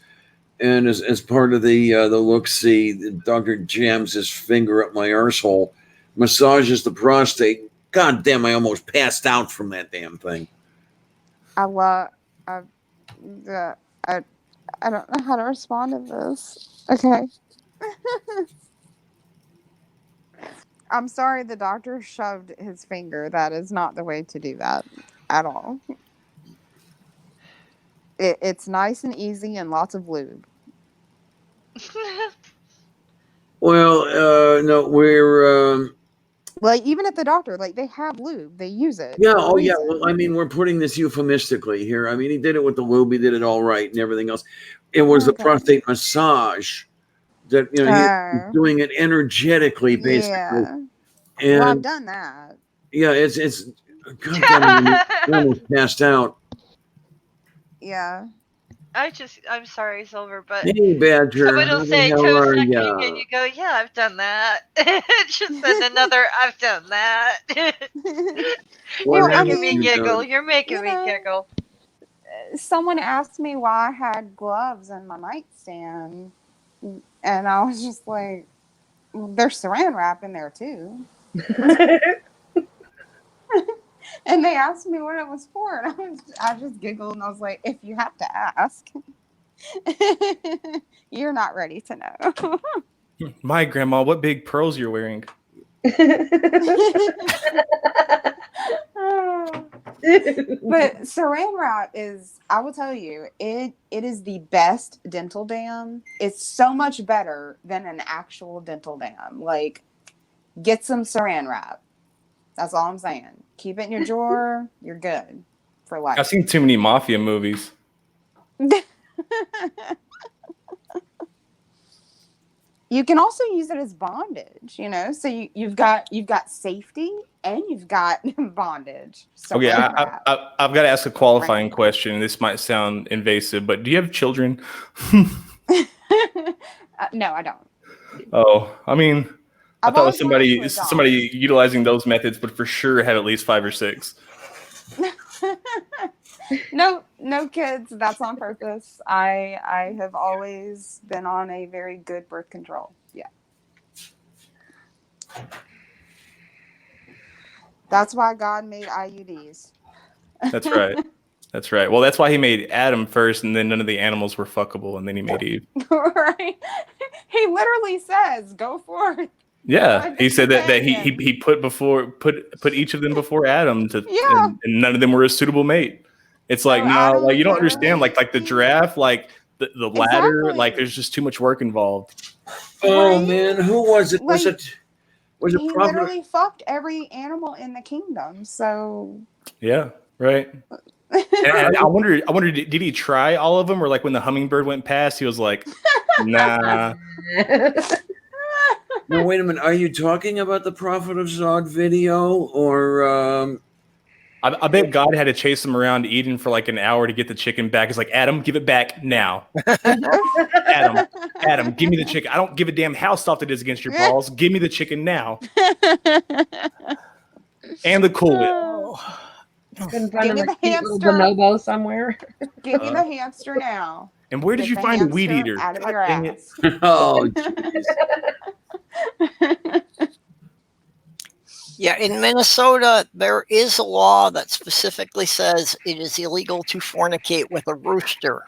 And as part of the look-see, the doctor jams his finger up my arsehole, massages the prostate. God damn, I almost passed out from that damn thing. I don't know how to respond to this. Okay. I'm sorry the doctor shoved his finger. That is not the way to do that at all. It's nice and easy and lots of lube. Well, no, we're Like, even at the doctor, like, they have lube. They use it. yeah, for a oh yeah. reason. Well, I mean, we're putting this euphemistically here. I mean, he did it with the lube, he did it all right, and everything else. It was the Okay. prostate massage that he was doing it energetically, basically. Yeah. And Well, I've done that. yeah, it's God damn it, I'm almost passed out. Yeah. I'm sorry, Silver, but Hey, Badger, someone how will the say hell toe are sucking, ya? and you go, "Yeah, I've done that." Just then another, "I've done that." What You're have making me you giggle. done? You're making me giggle. Someone asked me why I had gloves in my nightstand, and I was just like, well, there's saran wrap in there too. And they asked me what it was for, and I just giggled and I was like, if you have to ask, you're not ready to know. My grandma, what big pearls you're wearing? But saran wrap is, I will tell you, it is the best dental dam. It's so much better than an actual dental dam. Like, get some saran wrap. That's all I'm saying. Keep it in your drawer. You're good for life. I've seen too many mafia movies. You can also use it as bondage, you know. So you've got safety and you've got bondage. So Okay, I've got to ask a qualifying question. This might sound invasive, but do you have children? No, I don't. Oh, I mean, I I've thought it was always wanted to somebody utilizing those methods, but for sure have at least 5 or 6. No kids. That's on purpose. I have always been on a very good birth control. Yeah. That's why God made IUDs. That's right. That's right. Well, that's why he made Adam first, and then none of the animals were fuckable, and then he made Eve. Right. He literally says, "Go forth." Yeah, he said that he put each of them before Adam and none of them were a suitable mate. It's like, no, like you don't understand, like the giraffe, like the ladder, like there's just too much work involved. Oh man, who was it? Like, was it he literally fucked every animal in the kingdom. So yeah, right. And I wonder, did he try all of them, or like when the hummingbird went past, he was like, nah. No, wait a minute. Are you talking about the Prophet of Zod video, or I bet God had to chase him around Eden for like an hour to get the chicken back. He's like, Adam, give it back now. Adam, give me the chicken. I don't give a damn how soft it is against your balls. Give me the chicken now. And the Cool Whip. Couldn't find him a cute little bonobo somewhere. Give me the hamster now. And where did you find a weed eater? Out of your ass. Oh, yeah, in Minnesota, there is a law that specifically says it is illegal to fornicate with a rooster.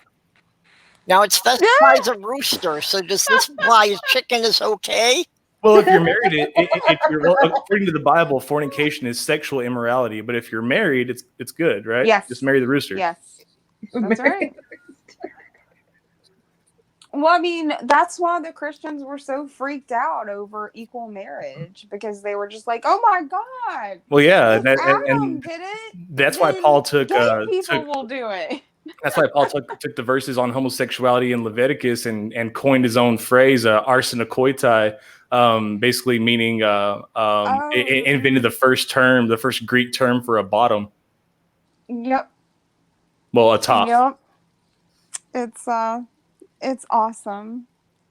Now, it specifies a rooster, so does this imply a chicken is okay? Well, if you're married, according to the Bible, fornication is sexual immorality. But if you're married, it's good, right? Yes. Just marry the rooster. Yes, that's right. Well, I mean, that's why the Christians were so freaked out over equal marriage, because they were just like, "Oh my God!" Well, yeah, Adam did it. That's why Paul took. People will do it. That's why Paul took the verses on homosexuality in Leviticus and coined his own phrase, arsenokoitai, basically meaning invented the first Greek term for a bottom. Yep. Well, a top. Yep. It's awesome.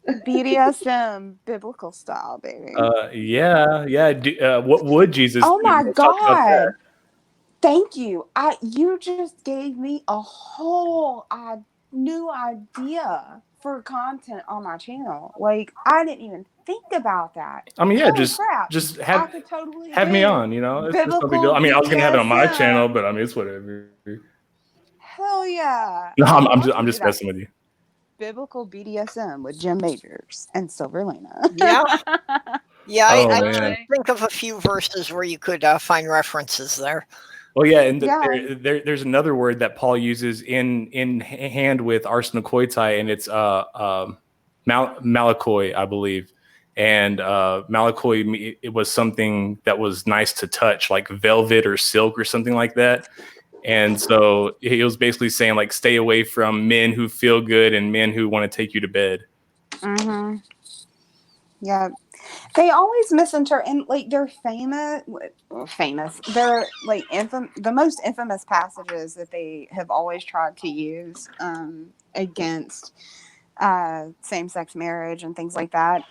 BDSM, biblical style, baby. Yeah. What would Jesus? Oh my God! Thank you. You just gave me a whole new idea for content on my channel. Like, I didn't even think about that. I mean, yeah, Holy crap. just I could totally have me on. You know, it's no big deal. I mean, I was gonna have it on my channel, but I mean, it's whatever. Hell yeah! No, I'm just messing with you. Biblical BDSM with Jim Majors and Silver Lena. Yeah. Yeah, Oh, I man. can think of a few verses where you could find references there. Oh yeah, and Yeah. there's another word that Paul uses in hand with arsenokoitai, and it's malakoi, I believe. And malakoi, it was something that was nice to touch, like velvet or silk or something like that. And so he was basically saying, like, stay away from men who feel good and men who want to take you to bed. Mm-hmm. Yeah. They always misinterpret, and like they're famous. They're like the most infamous passages that they have always tried to use against same-sex marriage and things like that.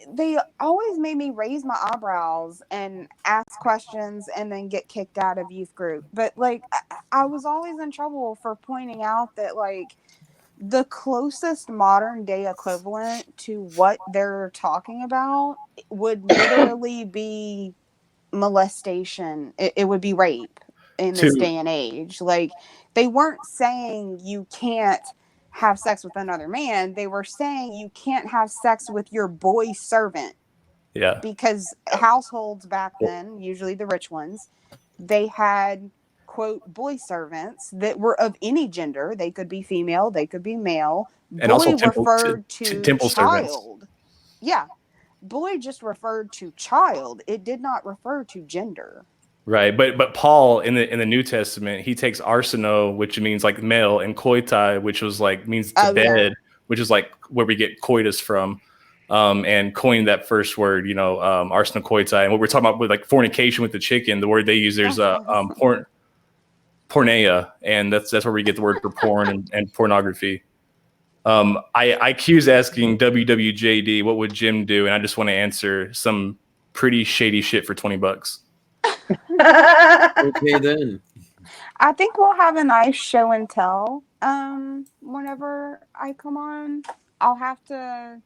They always made me raise my eyebrows and ask questions and then get kicked out of youth group. But like I was always in trouble for pointing out that like the closest modern day equivalent to what they're talking about would literally be molestation. It would be rape in this To day and age. Like they weren't saying you can't have sex with another man. They were saying you can't have sex with your boy servant, yeah, because households back then, usually the rich ones, they had quote boy servants that were of any gender. They could be female, they could be male. and also Boy referred to temple servants. child. Yeah. Boy just referred to child. It did not refer to gender. Right, but Paul in the New Testament, he takes arseno, which means like male, and koitai, which was like means to bed, which is like where we get coitus from, and coined that first word, arseno koitai. And what we're talking about with like fornication with the chicken, the word they use, there's porneia, and that's where we get the word for porn and pornography. IQ's asking WWJD, what would Jim do? And I just want to answer some pretty shady shit for $20. Okay, then. I think we'll have a nice show and tell whenever I come on. I'll have to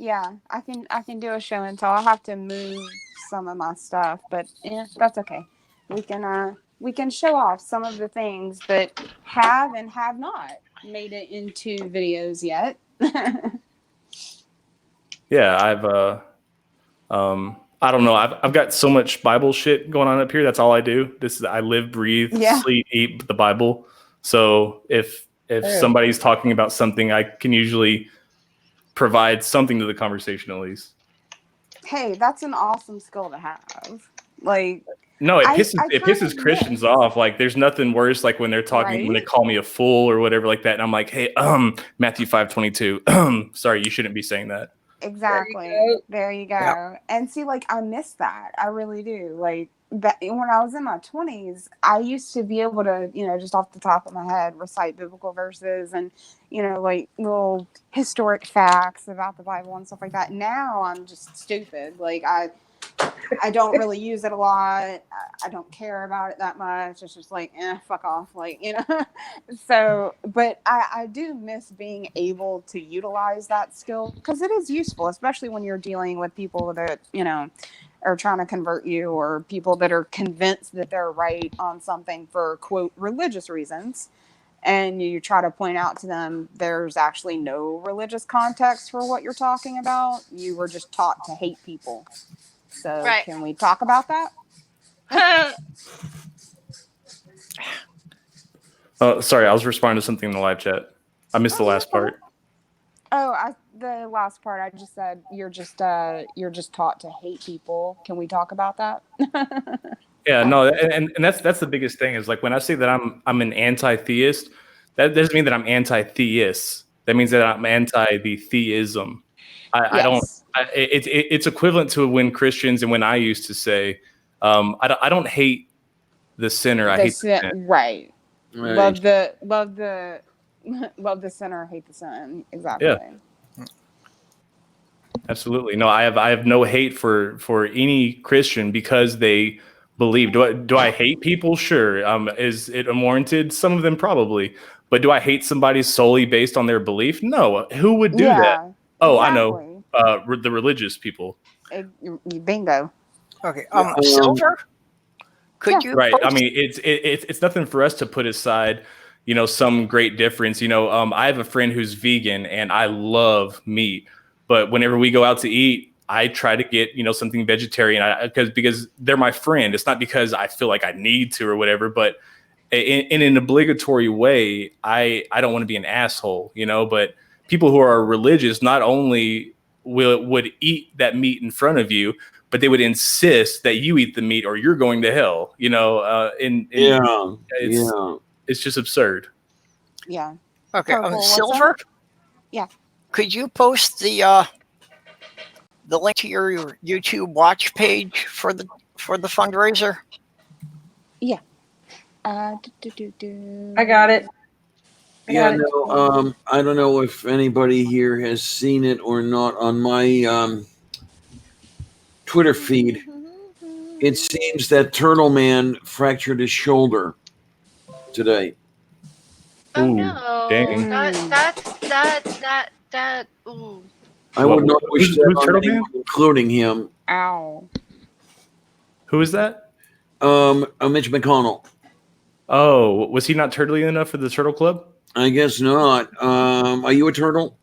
I can do a show and tell. I'll have to move some of my stuff, but yeah, that's okay. We can show off some of the things that have and have not made it into videos yet. Yeah, I don't know. I've got so much Bible shit going on up here. That's all I do. I live, breathe, sleep, eat the Bible. So if somebody's talking about something, I can usually provide something to the conversation at least. Hey, that's an awesome skill to have. Like, no, it pisses Christians off. Like, there's nothing worse like when they're talking when they call me a fool or whatever like that, and I'm like, hey, Matthew 5:22. Sorry, you shouldn't be saying that. Exactly. There you go. Yeah. And see, like, I miss that. I really do. Like, when I was in my 20s, I used to be able to, just off the top of my head, recite biblical verses and, like little historic facts about the Bible and stuff like that. Now I'm just stupid. Like, I don't really use it a lot. I don't care about it that much. It's just like, fuck off. Like, So, but I do miss being able to utilize that skill because it is useful, especially when you're dealing with people that, are trying to convert you, or people that are convinced that they're right on something for, quote, religious reasons. And you try to point out to them there's actually no religious context for what you're talking about. You were just taught to hate people. So Can we talk about that? Sorry, I was responding to something in the live chat. I missed the last part. The last part I just said you're just taught to hate people. Can we talk about that? Yeah, no, and that's the biggest thing is like when I say that I'm an anti-theist, that doesn't mean that I'm anti-theist. That means that I'm anti the theism. It's equivalent to when Christians and when I used to say, I don't hate the sinner. I hate the sin. Right. Love the sinner, hate the sin. Exactly. Yeah. Absolutely. No, I have no hate for any Christian because they believe. Do I hate people? Sure. Is it unwarranted? Some of them probably. But do I hate somebody solely based on their belief? No. Who would do that? Oh, exactly. I know. The religious people. Bingo. Okay. Silver? Could you? Right. I mean, it's nothing for us to put aside. some great difference. I have a friend who's vegan and I love meat, but whenever we go out to eat, I try to get, something vegetarian because they're my friend. It's not because I feel like I need to or whatever, but in an obligatory way, I don't want to be an asshole, but people who are religious not only would eat that meat in front of you, but they would insist that you eat the meat or you're going to hell, it's just absurd. Yeah. Okay. Purple, what's Silver? up? Yeah. Could you post the link to your YouTube watch page for the fundraiser? Yeah. I got it. Yeah, no, I don't know if anybody here has seen it or not on my Twitter feed. It seems that Turtle Man fractured his shoulder today. Oh Ooh, no. dang. That ooh. I would not wish who's that on Turtle anyone, Man? including him. Ow. Who is that? Mitch McConnell. Oh, was he not turtly enough for the Turtle Club? I guess not. Are you a turtle?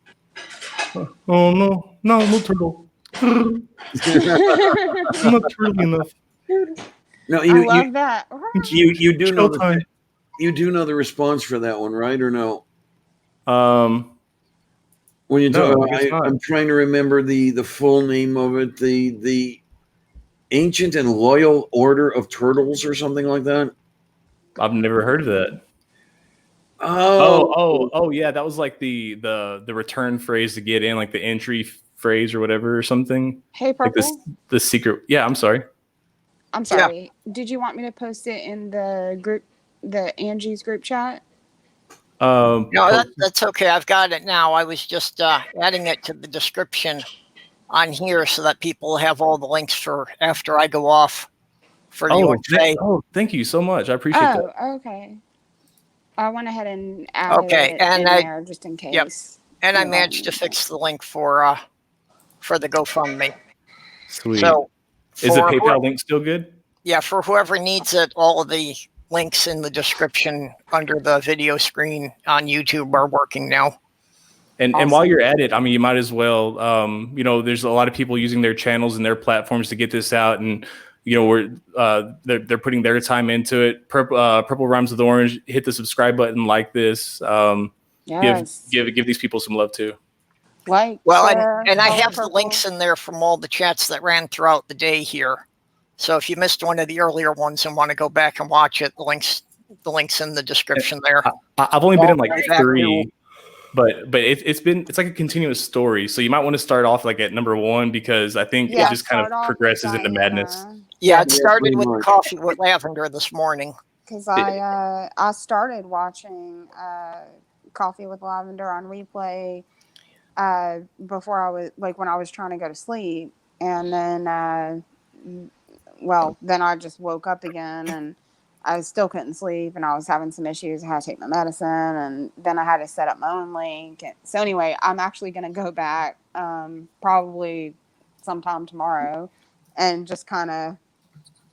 Oh, no turtle. I'm not turtly enough. No, I love that. you do know Showtime. you do know the response for that one, right or no? No, When you talk, I guess not. I'm trying to remember the full name of it. The Ancient and Loyal Order of Turtles or something like that. I've never heard of that. Oh, Oh, yeah. That was like the return phrase to get in, like the entry phrase or whatever or something. Hey, Like Purple. the secret. Yeah, I'm sorry. I'm sorry. Did you want me to post it in the group, the Angie's group chat? No, that's okay. I've got it now. I was just adding it to the description on here so that people have all the links for after I go off for the OFA. Thank you so much. I appreciate that. Oh, okay. I went ahead and added Okay, it and in I- there just in case. Yep. And I you managed to wanted fix the link for the GoFundMe. Sweet. So Is the for PayPal link still good? yeah, for whoever needs it, all of the links in the description under the video screen on YouTube are working now. And while you're at it, I mean, you might as well, there's a lot of people using their channels and their platforms to get this out, and they're putting their time into it. Purple Rhymes with Orange. Hit the subscribe button, like this. Yes. Give these people some love too. Like, Well, share, and I follow have the Purple. links in there from all the chats that ran throughout the day here. So if you missed one of the earlier ones and want to go back and watch it, the links in the description there. I've only been in like Back 3, but it's like a continuous story. So you might want to start off like at number 1 because I think it just kind start of off progresses with into madness. Yeah, it Yeah, started pretty with much. Coffee with Lavender this morning. Because I started watching Coffee with Lavender on replay before I was when I was trying to go to sleep, and then then I just woke up again and I still couldn't sleep and I was having some issues. I had to take my medicine and then I had to set up my own link. So anyway, I'm actually going to go back probably sometime tomorrow and just kind of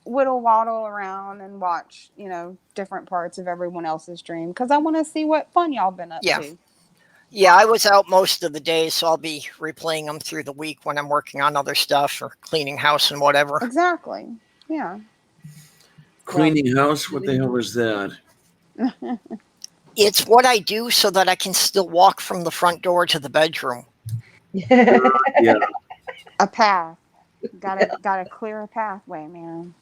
waddle around and watch, different parts of everyone else's stream because I want to see what fun y'all been up to. Yeah, I was out most of the day, so I'll be replaying them through the week when I'm working on other stuff or cleaning house and whatever. Exactly. Yeah. Cleaning house? What the hell is that? It's what I do so that I can still walk from the front door to the bedroom. Yeah. A path. Gotta clear a pathway, man.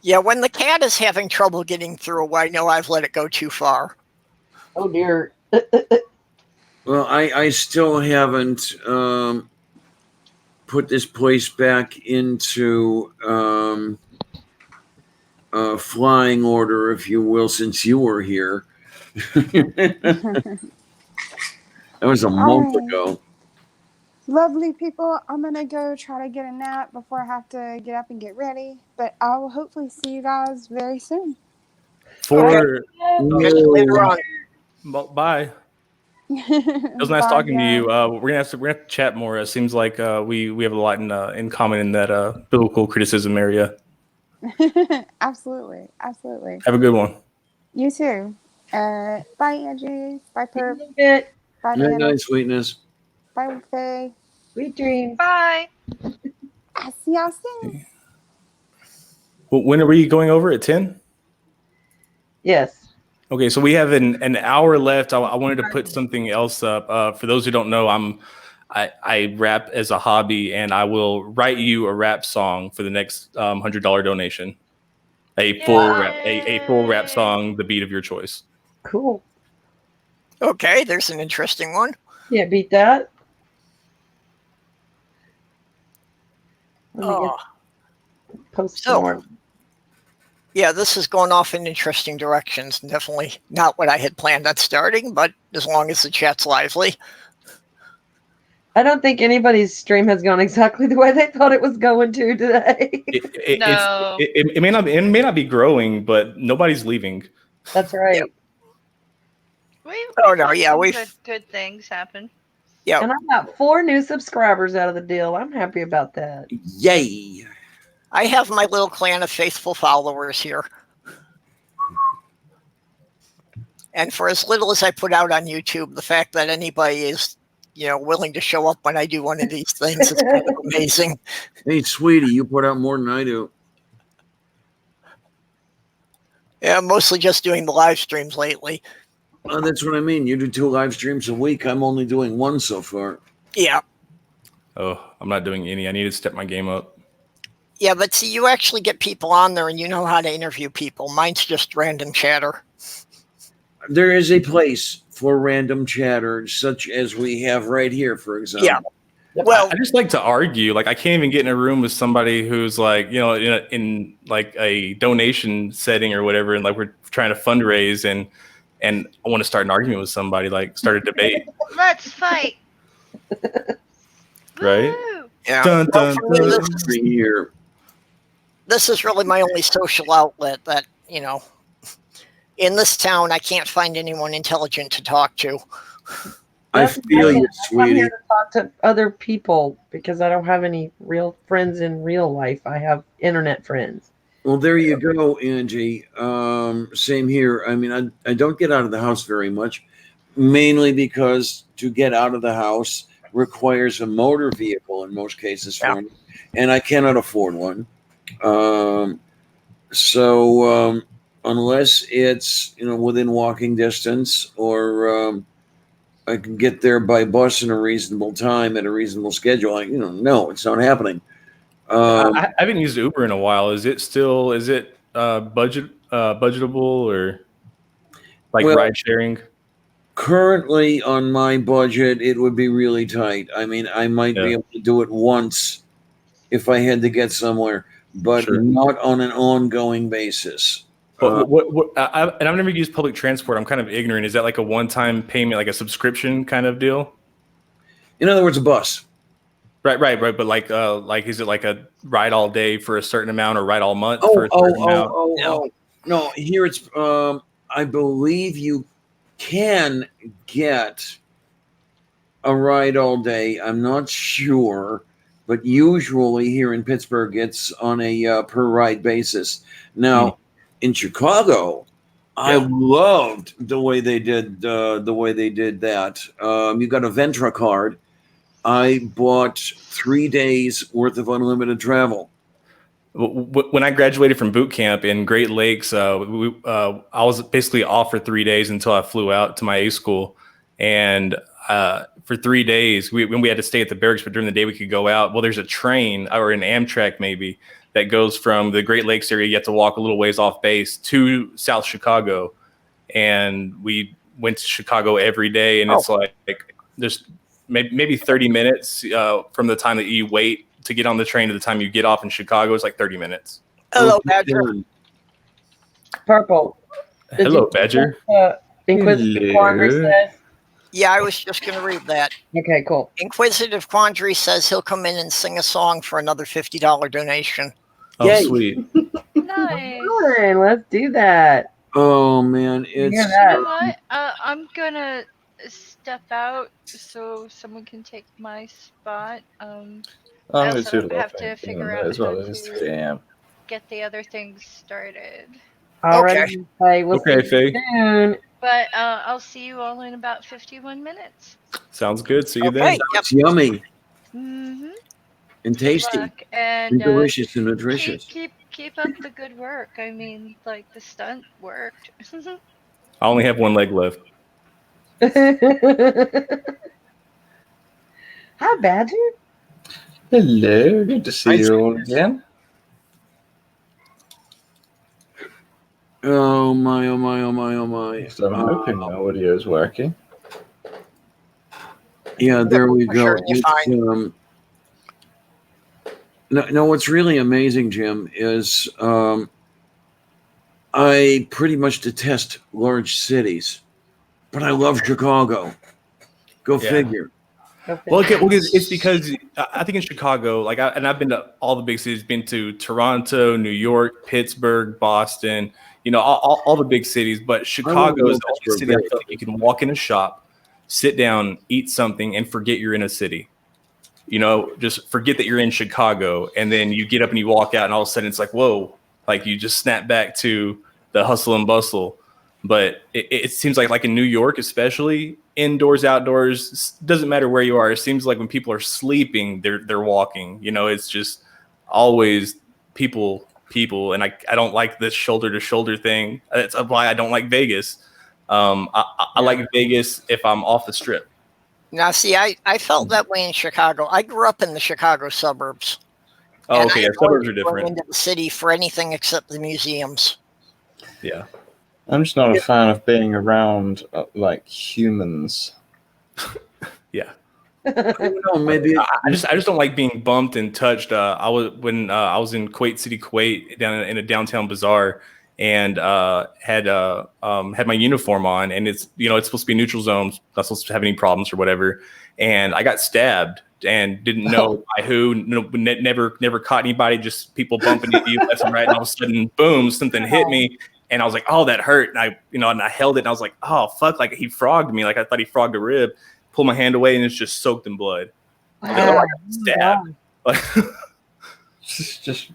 Yeah, when the cat is having trouble getting through, I know I've let it go too far. Oh dear. Well, I still haven't put this place back into flying order, if you will, since you were here. That was a month ago. Lovely people, I'm gonna go try to get a nap before I have to get up and get ready. But I will hopefully see you guys very soon. Later on. Bye. It was nice talking to you. We're gonna have to chat more. It seems like we have a lot in common in that biblical criticism area. Absolutely. Have a good one. You too. Bye, Angie. Bye, Perp. Bit. Bye, Night, Nana. night, sweetness. Bye, Faye. Sweet dreams. Bye. I see y'all soon. Well, when are we going over at 10? Yes. Okay, so we have an hour left. I wanted to put something else up. For those who don't know, I rap as a hobby, and I will write you a rap song for the next $100 donation. A full rap song, the beat of your choice. Cool. Okay, there's an interesting one. Can't beat that. Let me post some more. Yeah, this is going off in interesting directions. Definitely not what I had planned at starting, but as long as the chat's lively. I don't think anybody's stream has gone exactly the way they thought it was going to today. It may not be growing, but nobody's leaving. That's right. Yep. We've good things happen. Yeah, and I got 4 new subscribers out of the deal. I'm happy about that. Yay! I have my little clan of faithful followers here. And for as little as I put out on YouTube, the fact that anybody is, willing to show up when I do one of these things is kind of amazing. Hey, sweetie, you put out more than I do. Yeah, I'm mostly just doing the live streams lately. That's what I mean. You do 2 live streams a week. I'm only doing 1 so far. Yeah. Oh, I'm not doing any. I need to step my game up. Yeah, but see, you actually get people on there and you know how to interview people. Mine's just random chatter. There is a place for random chatter, such as we have right here, for example. Yeah. Well, I just like to argue. Like, I can't even get in a room with somebody who's like, in like a donation setting or whatever, and like we're trying to fundraise, and I want to start an argument with somebody, like start a debate. Let's fight. Right? Woo! Yeah. Dun, dun, dun. Here. This is really my only social outlet that, in this town, I can't find anyone intelligent to talk to. I feel you, I'm sweetie. here to talk to other people because I don't have any real friends in real life. I have internet friends. Well, there you go, Angie. Same here. I mean, I don't get out of the house very much, mainly because to get out of the house requires a motor vehicle in most cases for me, and I cannot afford one. So unless it's within walking distance, or I can get there by bus in a reasonable time at a reasonable schedule, no, it's not happening. I haven't used Uber in a while. Is it budgetable or like ride sharing? Currently on my budget, it would be really tight. I mean, I might be able to do it once if I had to get somewhere, but not on an ongoing basis. But and I've never used public transport. I'm kind of ignorant. Is that like a one-time payment, like a subscription kind of deal? In other words, a bus. Right. But like, is it like a ride all day for a certain amount, or ride all month for a certain amount? No. Here it's. I believe you can get a ride all day. I'm not sure, but usually here in Pittsburgh, it's on a per ride basis. Now, in Chicago, I loved the way they did that. You got a Ventra card. I bought 3 days worth of unlimited travel. When I graduated from boot camp in Great Lakes, I was basically off for 3 days until I flew out to my A school. And for 3 days, we had to stay at the barracks, but during the day we could go out. Well, there's a train, or an Amtrak maybe, that goes from the Great Lakes area. You have to walk a little ways off base to South Chicago. And we went to Chicago every day. And it's like there's maybe 30 minutes from the time that you wait to get on the train to the time you get off in Chicago. It's like 30 minutes. Hello, Badger. Purple. Hello, Badger. Inquisitive Quandary says. Yeah, I was just going to read that. Okay, cool. Inquisitive Quandary says he'll come in and sing a song for another $50 donation. Oh, Yay. Sweet. Nice. Fine, let's do that. Oh man, it's. You know what? I'm gonna step out so someone can take my spot. I also have to figure out how to get the other things started. All right, Faye. We'll see you Faye. soon. But I'll see you all in about 51 minutes. Sounds good. See you Okay. then. Yep. It's yummy Mm-hmm. and tasty Luck. And and delicious and nutritious. keep up the good work. I mean, like the stunt worked. I only have one leg left. Hi, Badger. Hello, good to see you all again. Oh my, oh my, oh my, oh my. So I'm hoping my audio is working. Yeah, there we go. Sure, you're fine. No, what's really amazing, Jim, is I pretty much detest large cities, but I love Chicago. Go figure. Well, it's because I think in Chicago, I've been to all the big cities, been to Toronto, New York, Pittsburgh, Boston, all the big cities. But Chicago is the only city I feel like you can walk in a shop, sit down, eat something, and forget you're in a city. Just forget that you're in Chicago, and then you get up and you walk out, and all of a sudden it's like, whoa, like you just snap back to the hustle and bustle. But it seems like in New York, especially indoors, outdoors, doesn't matter where you are. It seems like when people are sleeping, they're walking. It's just always people, and I don't like this shoulder to shoulder thing. That's why I don't like Vegas. I like Vegas if I'm off the strip. Now, see, I felt that way in Chicago. I grew up in the Chicago suburbs. Oh, okay. Suburbs are different. Into the city for anything except the museums. Yeah. I'm just not a fan of being around humans. Yeah. I don't know, maybe I just don't like being bumped and touched. I was in Kuwait City, Kuwait, down in a downtown bazaar, and had my uniform on, and it's supposed to be neutral zones, not supposed to have any problems or whatever, and I got stabbed and didn't know by who. Never caught anybody. Just people bumping into you left and right, and all of a sudden, boom, something hit me. And I was like, oh, that hurt. And I held it, and I was like, oh, fuck, like he frogged me. Like I thought he frogged a rib. Pull my hand away, and it's just soaked in blood. I got stabbed. Just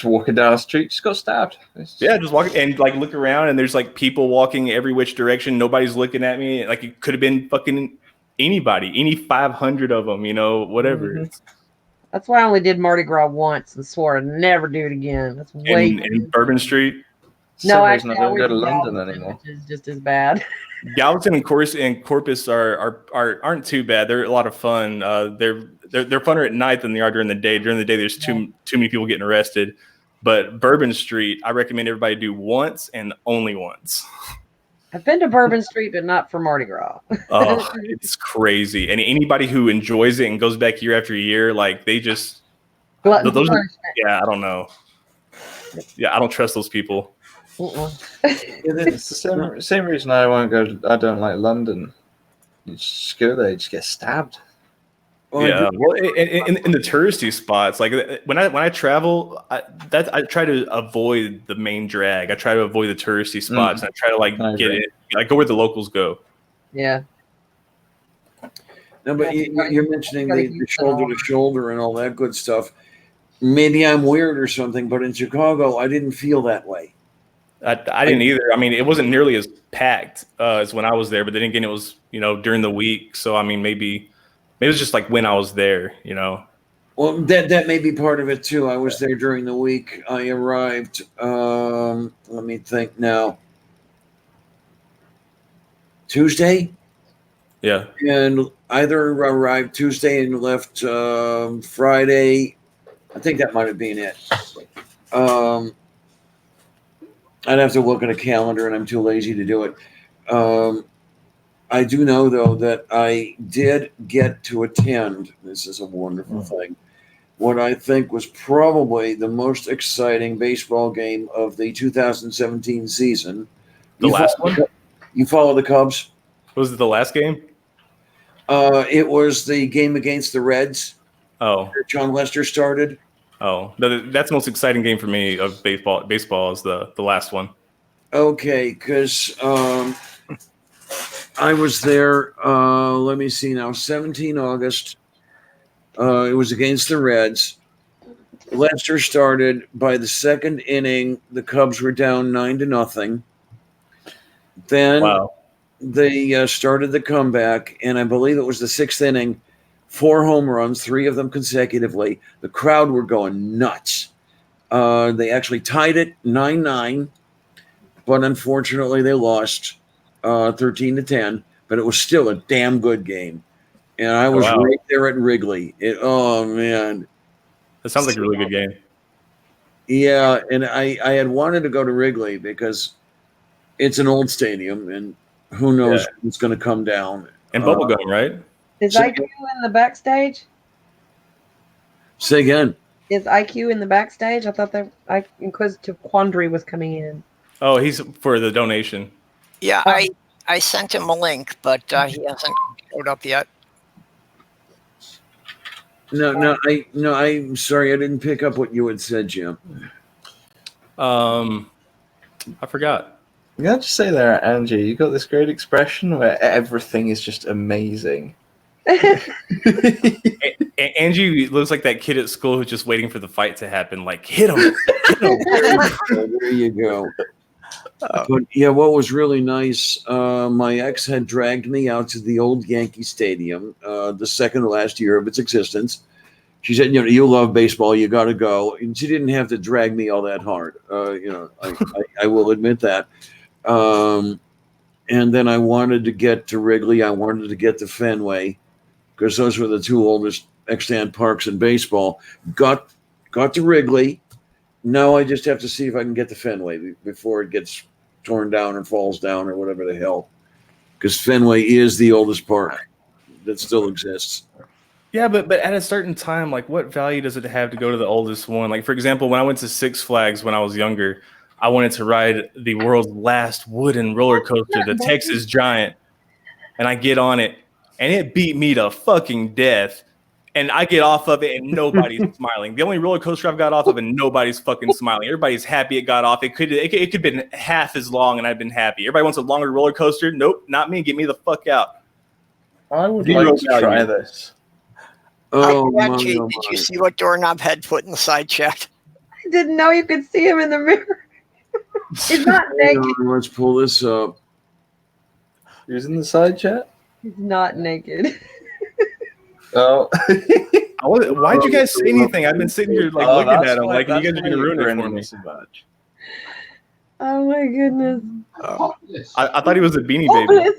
walking down the street, just got stabbed. Yeah, just walking and look around, and there's people walking every which direction. Nobody's looking at me. Like it could have been fucking anybody, any 500 of them, whatever. Mm-hmm. That's why I only did Mardi Gras once and swore I'd never do it again. That's way in Bourbon Street. No, actually, I don't go to London anymore. Which is just as bad. Galveston and Corpus aren't too bad. They're a lot of fun. They're funner at night than they are during the day. During the day, there's too many people getting arrested. But Bourbon Street, I recommend everybody do once and only once. I've been to Bourbon Street, but not for Mardi Gras. Oh, it's crazy. And anybody who enjoys it and goes back year after year, they just I don't know. Yeah, I don't trust those people. It's the same reason I won't go. I don't like London. You just go there, you just get stabbed. Yeah, well, in the touristy spots, when I travel, I try to avoid the main drag. I try to avoid the touristy spots. And I try to get it, go where the locals go. Yeah. No, but you're mentioning the shoulder to shoulder and all that good stuff. Maybe I'm weird or something, but in Chicago, I didn't feel that way. I didn't either. I mean, it wasn't nearly as packed as when I was there, but then again, it was during the week. So I mean, maybe it was just when I was there. Well, that may be part of it too. I was there during the week. I arrived. Let me think now. Tuesday. Yeah. And either arrived Tuesday and left Friday. I think that might have been it. I'd have to look at a calendar, and I'm too lazy to do it. I do know, though, that I did get to attend, this is a wonderful thing, what I think was probably the most exciting baseball game of the 2017 season. Last one? You follow the Cubs? Was it the last game? It was the game against the Reds. Oh. John Lester started. Oh, that's the most exciting game for me of baseball. Baseball is the last one. Okay, because I was there. Let me see now. 17 August. It was against the Reds. Lester started. By the second inning, the Cubs were down 9-0. Then they started the comeback, and I believe it was the 6th inning, 4 home runs, 3 of them consecutively. The crowd were going nuts. They actually tied it 9-9, but unfortunately they lost 13-10. But it was still a damn good game, and I was right there at Wrigley. Oh man, that sounds like a really good game. Yeah, and I had wanted to go to Wrigley because it's an old stadium, and who knows what's going to come down. And bubblegum, right? Is IQ in the backstage? Say again. Is IQ in the backstage? I thought that Inquisitive Quandary was coming in. Oh, he's for the donation. Yeah, I sent him a link, but he hasn't showed up yet. No, I'm sorry, I didn't pick up what you had said, Jim. I forgot. I'm going to say there, Angie, you got this great expression where everything is just amazing. Angie looks like that kid at school who's just waiting for the fight to happen. Like, hit him. There you go. But yeah, what was really nice, my ex had dragged me out to the old Yankee Stadium, the second to last year of its existence. She said, you love baseball, you got to go. And she didn't have to drag me all that hard. I will admit that. And then I wanted to get to Wrigley. I wanted to get to Fenway because those were the 2 oldest extant parks in baseball. Got to Wrigley. Now I just have to see if I can get to Fenway before it gets torn down or falls down or whatever the hell. Because Fenway is the oldest park that still exists. Yeah, but at a certain time, like, what value does it have to go to the oldest one? Like, for example, when I went to Six Flags when I was younger, I wanted to ride the world's last wooden roller coaster, the Texas Giant, and I get on it, and it beat me to fucking death. And I get off of it, and nobody's smiling. The only roller coaster I've got off of, and nobody's fucking smiling. Everybody's happy it got off. It could have been half as long, and I've been happy. Everybody wants a longer roller coaster. Nope, not me. Get me the fuck out. I would like to try this. Oh, did you see what Doorknob had put in the side chat? I didn't know you could see him in the mirror. He's not naked. Let's pull this up. He's in the side chat? He's not naked. Oh. Why'd you guys say anything? I've been sitting here looking at him like you guys are going to ruin it for me. So much. Oh my goodness. I thought he was a Beanie Baby.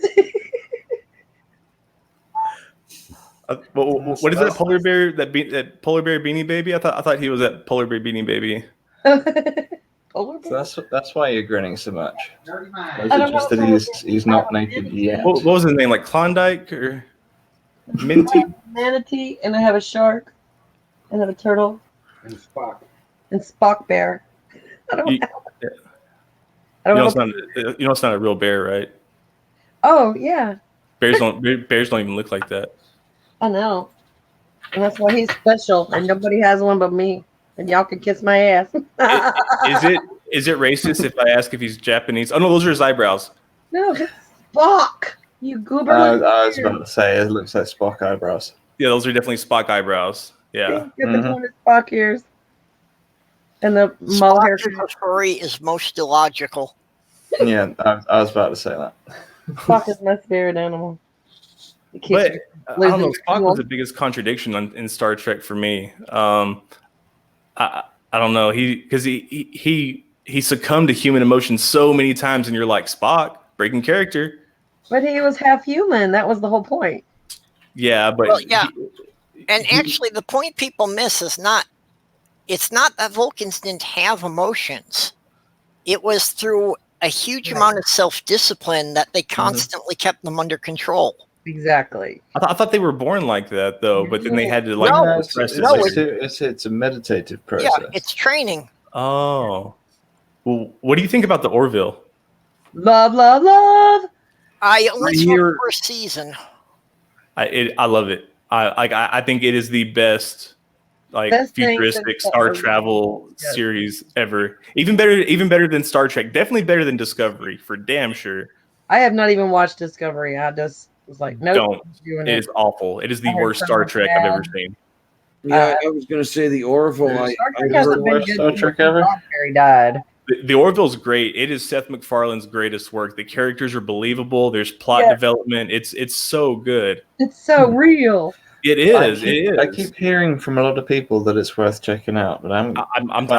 What is that polar bear? That polar bear Beanie Baby? I thought he was that polar bear Beanie Baby. So that's why you're grinning so much. Or is it just that he's not naked yet? What was his name? Like Klondike or Minty? Manatee, and I have a shark, and I have a turtle, and Spock, and Spock bear. You know it's not a real bear, right? Oh yeah. Bears don't even look like that. I know, and that's why he's special, and nobody has one but me. And y'all can kiss my ass. Is it racist if I ask if he's Japanese? Oh no, those are his eyebrows. No, it's Spock. You goober. I was about to say it looks like Spock eyebrows. Yeah, those are definitely Spock eyebrows. Yeah. Get the pointed Spock ears. And the mull hair. Furry is most illogical. Yeah, I was about to say that. Spock is my spirit animal. But I don't know. Spock was the biggest contradiction in Star Trek for me. I don't know. He succumbed to human emotion so many times, and you're like, Spock, breaking character. But he was half human. That was the whole point. Yeah, but actually, the point people miss is it's not that Vulcans didn't have emotions. It was through a huge amount of self-discipline that they constantly kept them under control. Exactly. I thought they were born like that, though, but then they had to it's a meditative process. Yeah, it's training. Oh. Well, what do you think about the Orville? Love, love, love. I only saw the first season. I love it. I think it is the best futuristic star travel series ever. Even better than Star Trek. Definitely better than Discovery, for damn sure. I have not even watched Discovery. I just was like, no, don't. It is awful. It is the worst Star Trek I've ever seen. Yeah, I was going to say the Orville. I heard worst Star Trek ever. He died. The Orville's great. It is Seth MacFarlane's greatest work. The characters are believable. There's plot development. It's so good. It's so real. It is. It is. I keep hearing from a lot of people that it's worth checking out, but I'm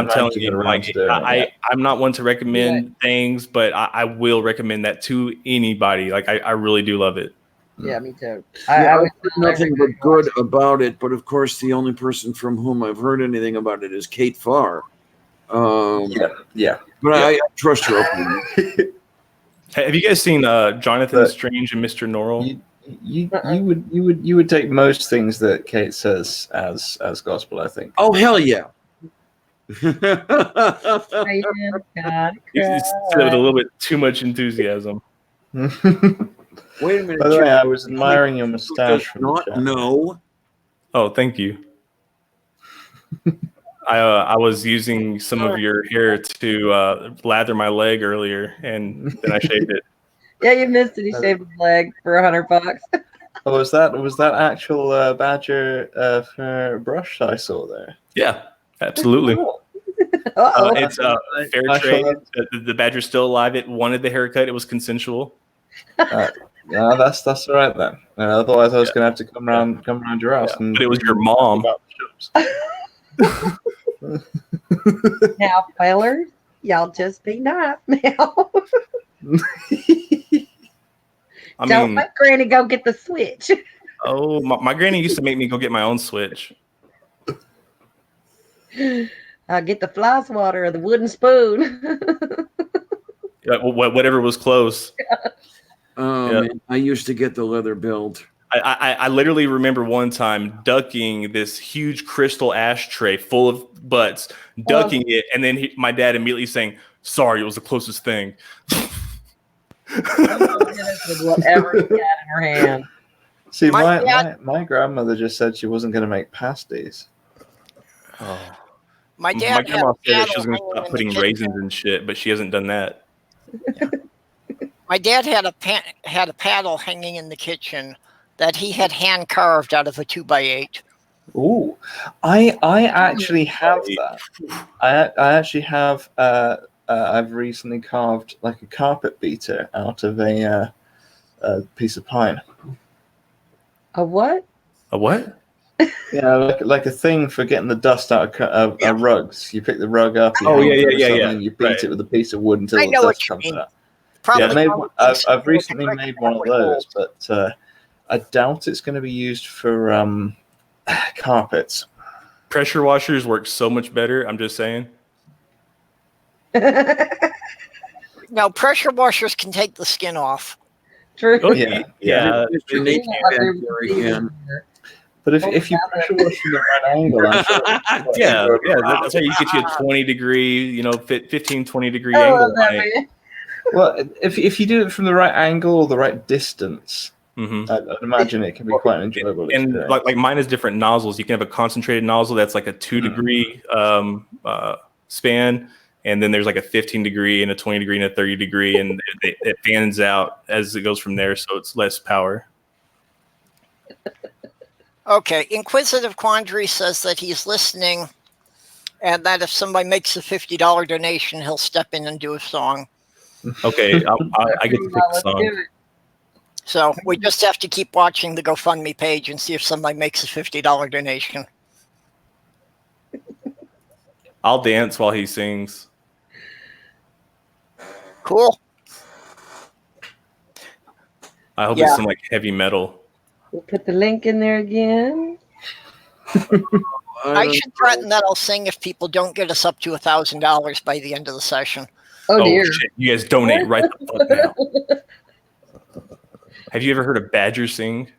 telling you, like, I'm not one to recommend things, but I will recommend that to anybody. Like, I really do love it. Yeah, me too. I've heard nothing but good about it, but of course, the only person from whom I've heard anything about it is Kate Farr. But I trust her opinion. Have you guys seen Jonathan Strange and Mr. Norrell? You would take most things that Kate says as gospel, I think. Oh, hell yeah. It's with a little bit too much enthusiasm. Wait a minute. By the way, I was admiring your mustache. No. Oh, thank you. I was using some of your hair to lather my leg earlier, and then I shaved it. Yeah, you missed it. He shaved his leg for $100. Oh, was that actual badger for brush I saw there? Yeah, absolutely. It's fair trade. The badger's still alive. It wanted the haircut. It was consensual. No, that's all right then. Otherwise, I was going to have to come around your house. But it was your mom. Now, fellers, y'all just be nice now. Don't let Granny go get the switch. Oh, my granny used to make me go get my own switch. I'll get the fly swatter or the wooden spoon. Whatever was close. Man, I used to get the leather belt. I literally remember one time ducking this huge crystal ashtray full of butts, ducking it, and then my dad immediately saying, "Sorry, it was the closest thing." Whatever he had in her hand. See, my grandmother just said she wasn't going to make pasties. Oh. My dad my grandma said she was going to stop putting raisins and shit, but she hasn't done that. Yeah. My dad had a paddle hanging in the kitchen that he had hand carved out of a 2x8. Ooh, I actually have that. I actually have. I've recently carved like a carpet beater out of a piece of pine. A what? A what? Yeah, like a thing for getting the dust out of rugs. You pick the rug up. And you beat it with a piece of wood until the dust comes out. I've recently made one of those, but I doubt it's going to be used for carpets. Pressure washers work so much better. I'm just saying. No, pressure washers can take the skin off. True. Oh, yeah. But if you pressure wash from the right angle, I'm sure that's how you get you a 20 degree, 15, 20 degree angle. Well, if you do it from the right angle or the right distance, I'd imagine it can be quite enjoyable. And like mine is different nozzles. You can have a concentrated nozzle that's like a 2 degree span, and then there's like a 15 degree and a 20 degree and a 30 degree, and it fans out as it goes from there, so it's less power. Okay, Inquisitive Quandary says that he's listening, and that if somebody makes a $50 donation, he'll step in and do a song. Okay, I get to pick the song. So we just have to keep watching the GoFundMe page and see if somebody makes a $50 donation. I'll dance while he sings. Cool. I hope it's some like heavy metal. We'll put the link in there again. I should threaten that I'll sing if people don't get us up to $1,000 by the end of the session. Oh dear! Shit. You guys donate right the fuck now. Have you ever heard a badger sing?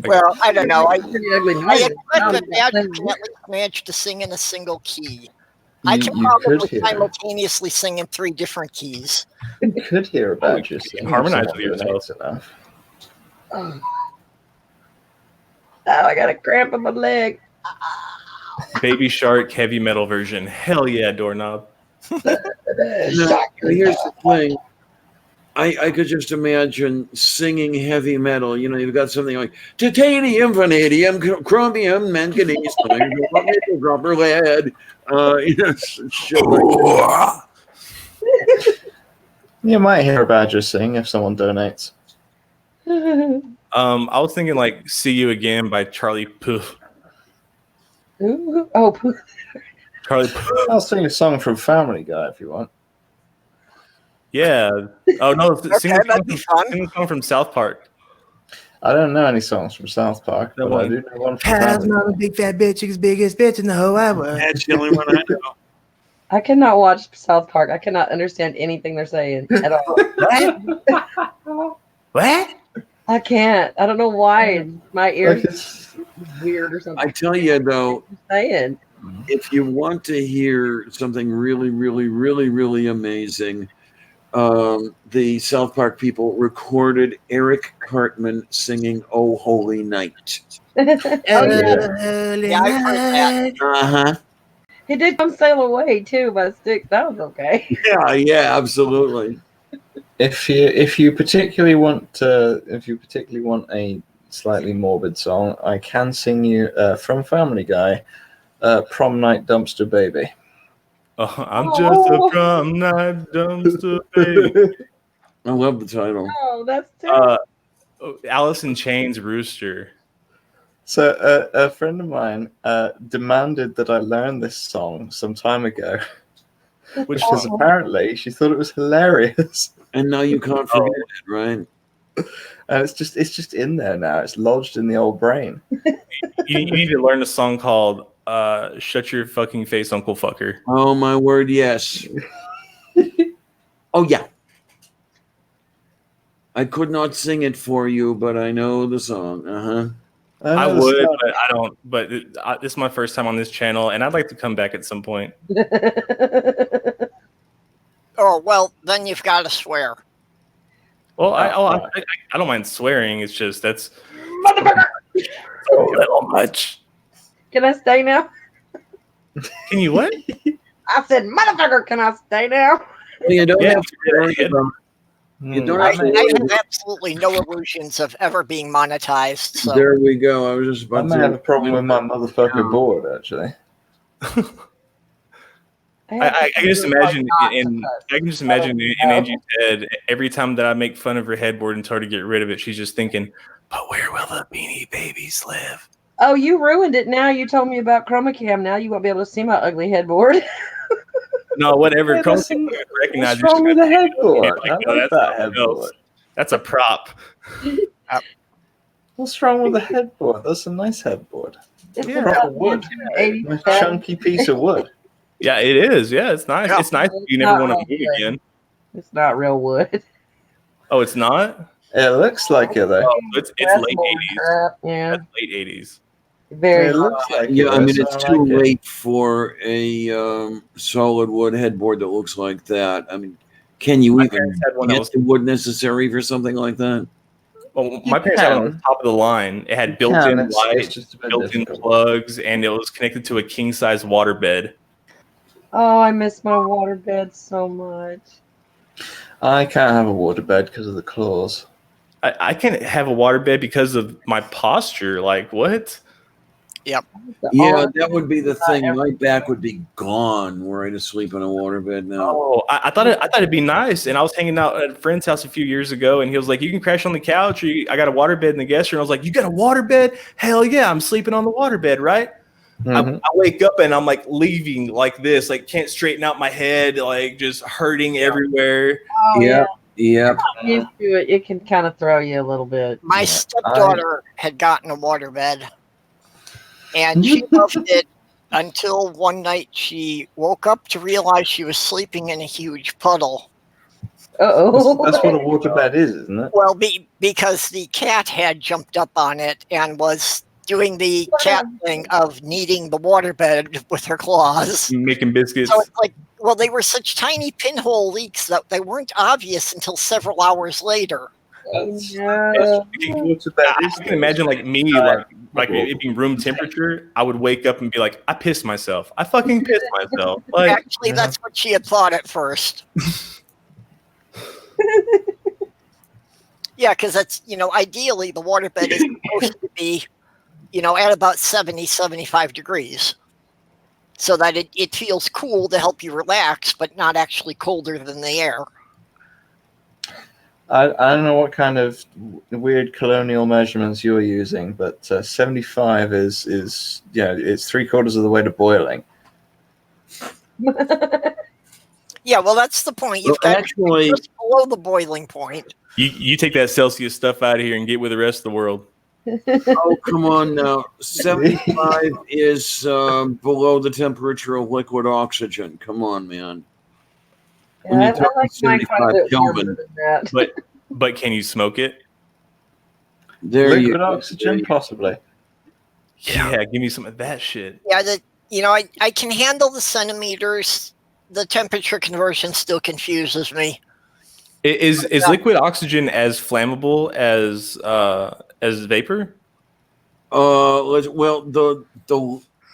Well, I don't know. I expect that badger can at least manage to sing in a single key. I can probably simultaneously sing in 3 different keys. You could hear a badger sing. Harmonize with yourself. Enough. Oh, I got a cramp in my leg. Baby Shark heavy metal version. Hell yeah, Doorknob. Here's the thing. I could just imagine singing heavy metal. You know, you've got something like titanium, vanadium, chromium, manganese, rubber, lead. You know, shit like that. You might hear a badger sing if someone donates. I was thinking like "See You Again" by Charlie Puth. Oh, Puth. Charlie Puth. I'll sing a song from Family Guy if you want. Yeah. Oh no, sing that'd be fun. a song from South Park. I don't know any songs from South Park, but I do know one from How's Family not a Guy. big fat bitch, is biggest bitch in the whole wide world. That's the only one I know. I cannot watch South Park. I cannot understand anything they're saying at all. What? I can't. I don't know why. My ears is weird or something. I tell you though, saying. if you want to hear something really, really, really, really amazing, the South Park people recorded Eric Cartman singing "Oh Holy Night." Yeah, I've heard that. Uh-huh. He did "Come Sail Away" too by Styx. That was okay. Yeah, absolutely. If you particularly want a slightly morbid song, I can sing you from Family Guy, "Prom Night Dumpster Baby." I'm just a prom night dumpster baby. I love the title. Oh, that's terrible. Alice in Chains Rooster. So a friend of mine demanded that I learn this song some time ago, because apparently she thought it was hilarious. And now you can't forget it, right? And it's just in there now. It's lodged in the old brain. You need to learn a song called "Shut Your Fucking Face, Uncle Fucker." Oh my word, yes. Oh yeah. I could not sing it for you, but I know the song. I would, but I don't. But this is my first time on this channel, and I'd like to come back at some point. Oh well, then you've got to swear. Well, I don't mind swearing. It's just that's motherfucker a little much. Can I stay now? Can you what? I said, "Motherfucker, can I stay now?" You don't have to. You don't have I have absolutely no illusions of ever being monetized. So. There we go. I was just about to have a problem with my motherfucker board, actually. I can just imagine in Angie's head, every time that I make fun of her headboard and try to get rid of it, she's just thinking, "But where will the Beanie Babies live?" Oh, you ruined it now. You told me about Chroma Cam. Now you won't be able to see my ugly headboard. No, whatever. Chroma Cam recognize what's wrong with the headboard? Like, no, that headboard. That's a prop. What's wrong with the headboard? That's a nice headboard. It's proper wood. A chunky piece of wood. Yeah, it is. Yeah, it's nice. Yeah. It's nice. You never want to move again. It's not real wood. Oh, it's not? It looks like it though. Oh, it's late 80s. Yeah. That's late 80s. Very. It looks like yeah, it. I mean it's too late for a solid wood headboard that looks like that. I mean, can you even get the wood necessary for something like that? Well, my parents had it on the top of the line. It had built-in lights, built-in plugs, and it was connected to a king-size waterbed. Oh, I miss my waterbed so much. I can't have a waterbed because of the claws. I can't have a waterbed because of my posture. Like, what? Yep. Yeah, that would be the thing. My back would be gone were I to sleep in a waterbed now. Oh, I thought it'd be nice. And I was hanging out at a friend's house a few years ago, and he was like, "You can crash on the couch, or I got a waterbed in the guest room." I was like, "You got a waterbed? Hell yeah, I'm sleeping on the waterbed, right?" I wake up and I'm like leaving like this, like can't straighten out my head, like just hurting everywhere. Oh, yeah. Used to it. It can kind of throw you a little bit. My stepdaughter had gotten a waterbed, and she loved it until one night she woke up to realize she was sleeping in a huge puddle. Uh-oh. That's what a waterbed is, isn't it? Well, because the cat had jumped up on it and was doing the cat thing of kneading the waterbed with her claws. Making biscuits. So it's like, well, they were such tiny pinhole leaks that they weren't obvious until several hours later. I can imagine like me, like it being room temperature. I would wake up and be like, "I pissed myself. I fucking pissed myself." Like, actually, that's what she had thought at first. Yeah, because that's, ideally the waterbed is supposed to be, at about 70, 75 degrees. So that it feels cool to help you relax, but not actually colder than the air. I don't know what kind of weird colonial measurements you're using, but 75 is it's 3/4 of the way to boiling. Yeah, well, that's the point. You've got to be just below the boiling point. You take that Celsius stuff out of here and get with the rest of the world. Oh, come on now. 75 is below the temperature of liquid oxygen. Come on, man. Yeah, I like mine quite a bit warmer than that. But can you smoke it? Liquid oxygen, possibly. Yeah, give me some of that shit. Yeah, I can handle the centimeters. The temperature conversion still confuses me. Is liquid oxygen as flammable as vapor? Well, the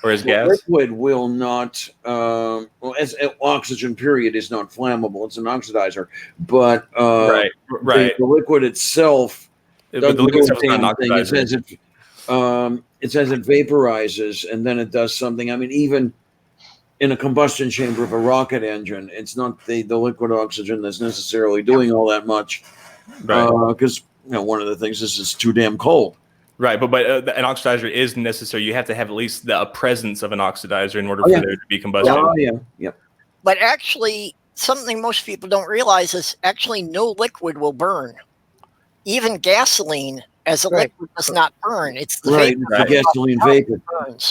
or as gas? Liquid will not. As oxygen, period, is not flammable. It's an oxidizer, but right. The liquid itself. But the liquid itself is not an oxidizer. It says it vaporizes and then it does something. I mean, even in a combustion chamber of a rocket engine, it's not the liquid oxygen that's necessarily doing all that much. Because one of the things is it's too damn cold. Right, but an oxidizer is necessary. You have to have at least a presence of an oxidizer in order for there to be combustion. Oh, yeah, yep. But actually, something most people don't realize is actually no liquid will burn. Even gasoline as a liquid does not burn. It's the vapor. The gasoline vapor.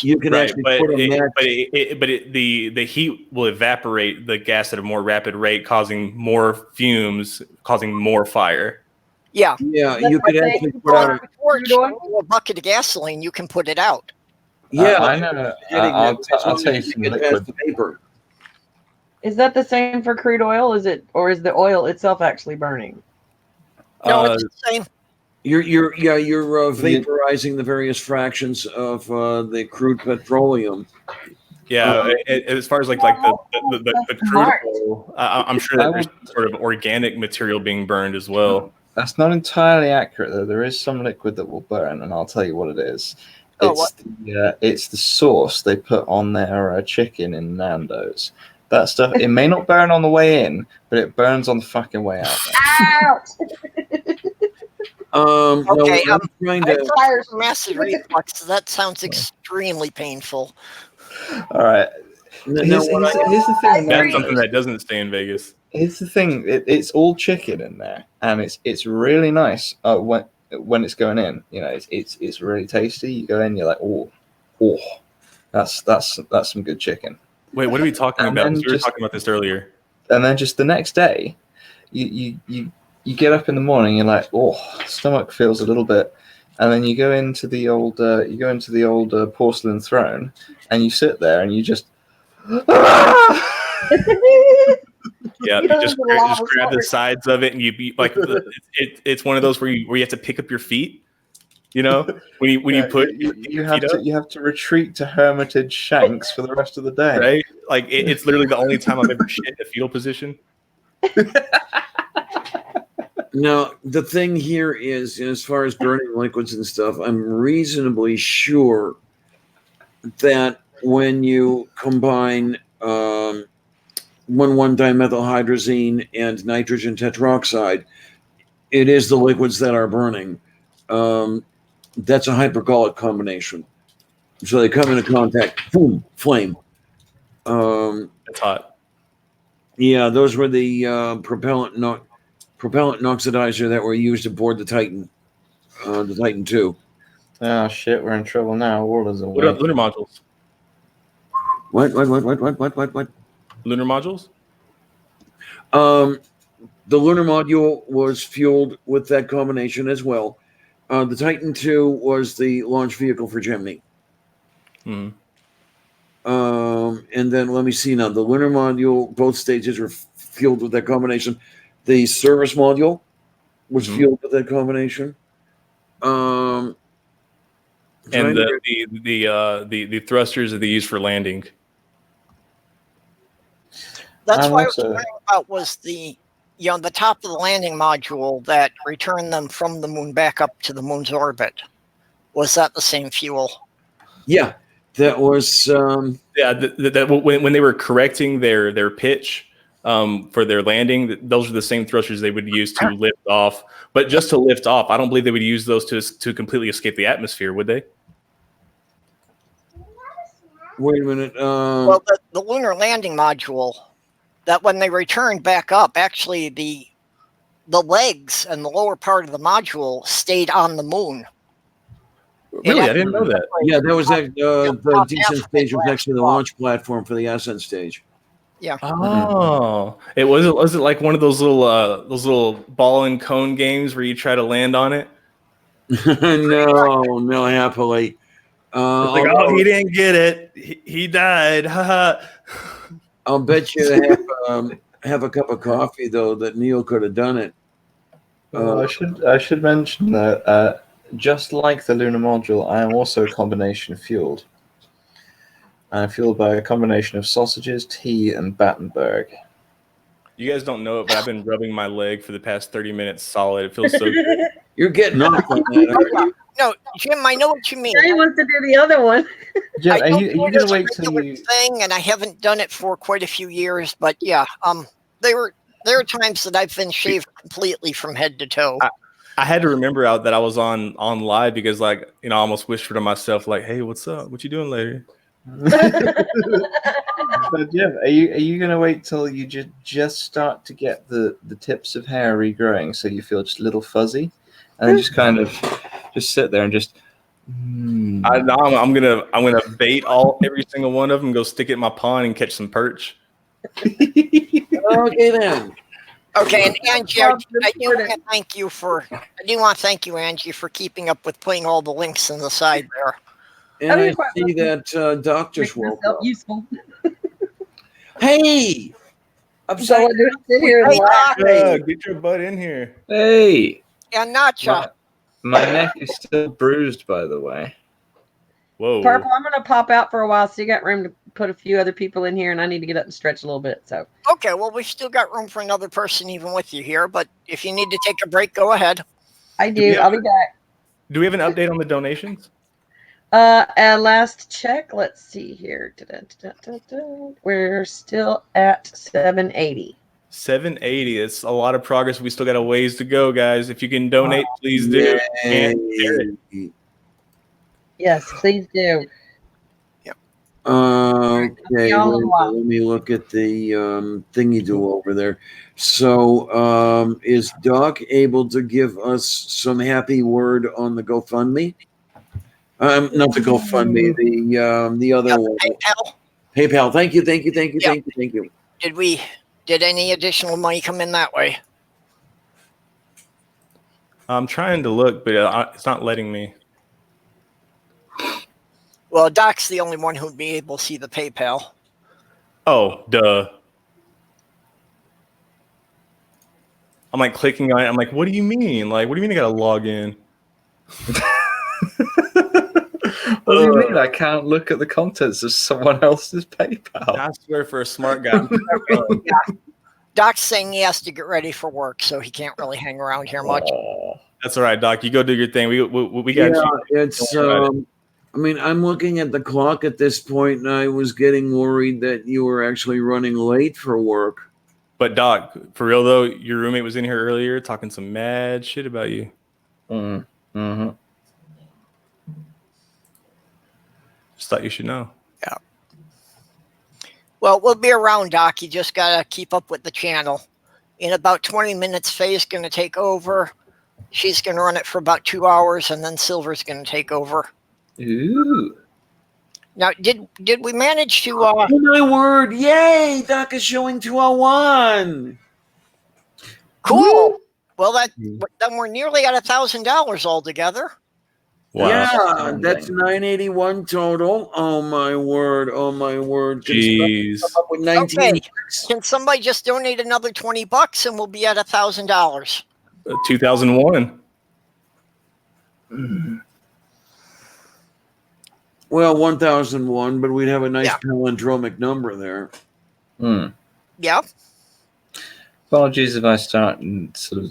You can actually put a match. The heat will evaporate the gas at a more rapid rate, causing more fumes, causing more fire. Yeah. Yeah, you could actually put out a bucket of gasoline. You can put it out. Yeah, I know. I'll tell you some liquid vapor. Is that the same for crude oil? Is the oil itself actually burning? No, it's the same. You're vaporizing the various fractions of the crude petroleum. Yeah, as far as like the crude oil, I'm sure that there's sort of organic material being burned as well. That's not entirely accurate, though. There is some liquid that will burn, and I'll tell you what it is. It's the sauce they put on their chicken in Nando's. That stuff, it may not burn on the way in, but it burns on the fucking way out. Okay, I'm trying to massive reflux. That sounds extremely painful. All right. Here's the thing. That's something that doesn't stay in Vegas. Here's the thing. It's all chicken in there, and it's really nice when it's going in. It's really tasty. You go in, you're like, oh, that's some good chicken. Wait, what are we talking about? We were talking about this earlier. And then just the next day, you get up in the morning, you're like, oh, stomach feels a little bit, and then you go into the old porcelain throne, and you sit there, and you just. Yeah, you just grab the sides of it, and you be like, it's one of those where you have to pick up your feet. When you put you have to retreat to Hermitage Shanks for the rest of the day, right? Like it's literally the only time I've ever shit in a fetal position. Now the thing here is, as far as burning liquids and stuff, I'm reasonably sure that when you combine 1,1-dimethylhydrazine and nitrogen tetroxide, it is the liquids that are burning. That's a hypergolic combination. So they come into contact, boom, flame. It's hot. Yeah, those were the propellant and oxidizer that were used aboard the Titan, the Titan II. Oh shit, we're in trouble now. What is it? What about lunar modules? What? Lunar modules? The lunar module was fueled with that combination as well. The Titan II was the launch vehicle for Gemini. Hmm. And then let me see now. The lunar module, both stages were fueled with that combination. The service module was fueled with that combination. And the thrusters that they use for landing. That's why I was worrying about was the the top of the landing module that returned them from the moon back up to the moon's orbit, was that the same fuel? Yeah, that was. When they were correcting their pitch for their landing, those are the same thrusters they would use to lift off. But just to lift off, I don't believe they would use those to completely escape the atmosphere, would they? Wait a minute. Well, the lunar landing module, that when they returned back up, actually the legs and the lower part of the module stayed on the moon. Really? I didn't know that. Yeah, that was the descent stage was actually the launch platform for the ascent stage. Yeah. Oh, was it like one of those little ball and cone games where you try to land on it? No, happily. It's like, oh, he didn't get it. He died. I'll bet you have a cup of coffee though that Neil could have done it. I should mention that just like the lunar module, I am also combination fueled. I'm fueled by a combination of sausages, tea, and Battenberg. You guys don't know it, but I've been rubbing my leg for the past 30 minutes solid. It feels so good. You're getting off on that, aren't you? No, Jim, I know what you mean. Now he wants to do the other one. Jim, are you going to wait till you... thing, and I haven't done it for quite a few years, but yeah, there are times that I've been shaved completely from head to toe. I had to remember out that I was on live because, like, I almost whispered to myself, like, "Hey, what's up? What you doing later?" But Jim, are you going to wait till you just start to get the tips of hair regrowing, so you feel just a little fuzzy, and then just kind of just sit there and just? I'm gonna bait every single one of them, go stick it in my pond and catch some perch. Okay then. Okay, and Angie, I do want to thank you, Angie, for keeping up with putting all the links in the side there. And I see that Doc just woke up. Useful. Hey, I'm sorry. Sit here and laugh. Get your butt in here. Hey, and Nacha. My neck is still bruised, by the way. Whoa. Purple, I'm going to pop out for a while, so you got room to put a few other people in here, and I need to get up and stretch a little bit. So. Okay, well, we've still got room for another person even with you here, but if you need to take a break, go ahead. I do. I'll be back. Do we have an update on the donations? Last check. Let's see here. We're still at 780. 780. It's a lot of progress. We still got a ways to go, guys. If you can donate, please do. Yes, please do. Yep. Okay. Let me look at the thingy do over there. So, is Doc able to give us some happy word on the GoFundMe? Not the GoFundMe, the other one. PayPal. Thank you. Did any additional money come in that way? I'm trying to look, but it's not letting me. Well, Doc's the only one who'd be able to see the PayPal. Oh, duh. I'm like clicking on it. I'm like, what do you mean? Like, what do you mean I gotta log in? What do you mean I can't look at the contents of someone else's PayPal? I swear, for a smart guy. Yeah. Doc's saying he has to get ready for work, so he can't really hang around here much. That's all right, Doc. You go do your thing. We got you. It's. I mean, I'm looking at the clock at this point, and I was getting worried that you were actually running late for work. But Doc, for real though, your roommate was in here earlier talking some mad shit about you. Mm-hmm. Just thought you should know. Yeah. Well, we'll be around, Doc. You just gotta keep up with the channel. In about 20 minutes, Faye's gonna take over. She's gonna run it for about 2 hours, and then Silver's gonna take over. Ooh. Now, did we manage to? Oh my word! Yay! Doc is showing 201. Cool. Woo! Well, then we're nearly at $1,000 altogether. Wow. Yeah, that's 981 total. Oh my word! Jeez. With 19 okay. Can somebody just donate another $20 and we'll be at $1,000? 2001. Well, 1001, but we'd have a nice palindromic number there. Yeah. Apologies if I start sort of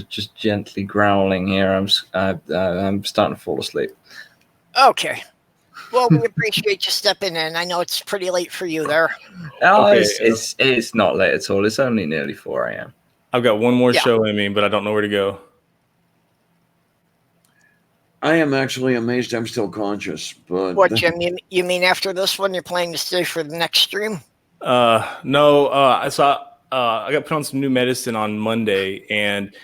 just gently growling here. I'm starting to fall asleep. Okay. Well, we appreciate you stepping in. I know it's pretty late for you there. Oh, okay. It's not late at all. It's only nearly 4 a.m. I've got one more show in me, but I don't know where to go. I am actually amazed I'm still conscious. But what, Jim? You mean after this one, you're planning to stay for the next stream? No. I got put on some new medicine on Monday, and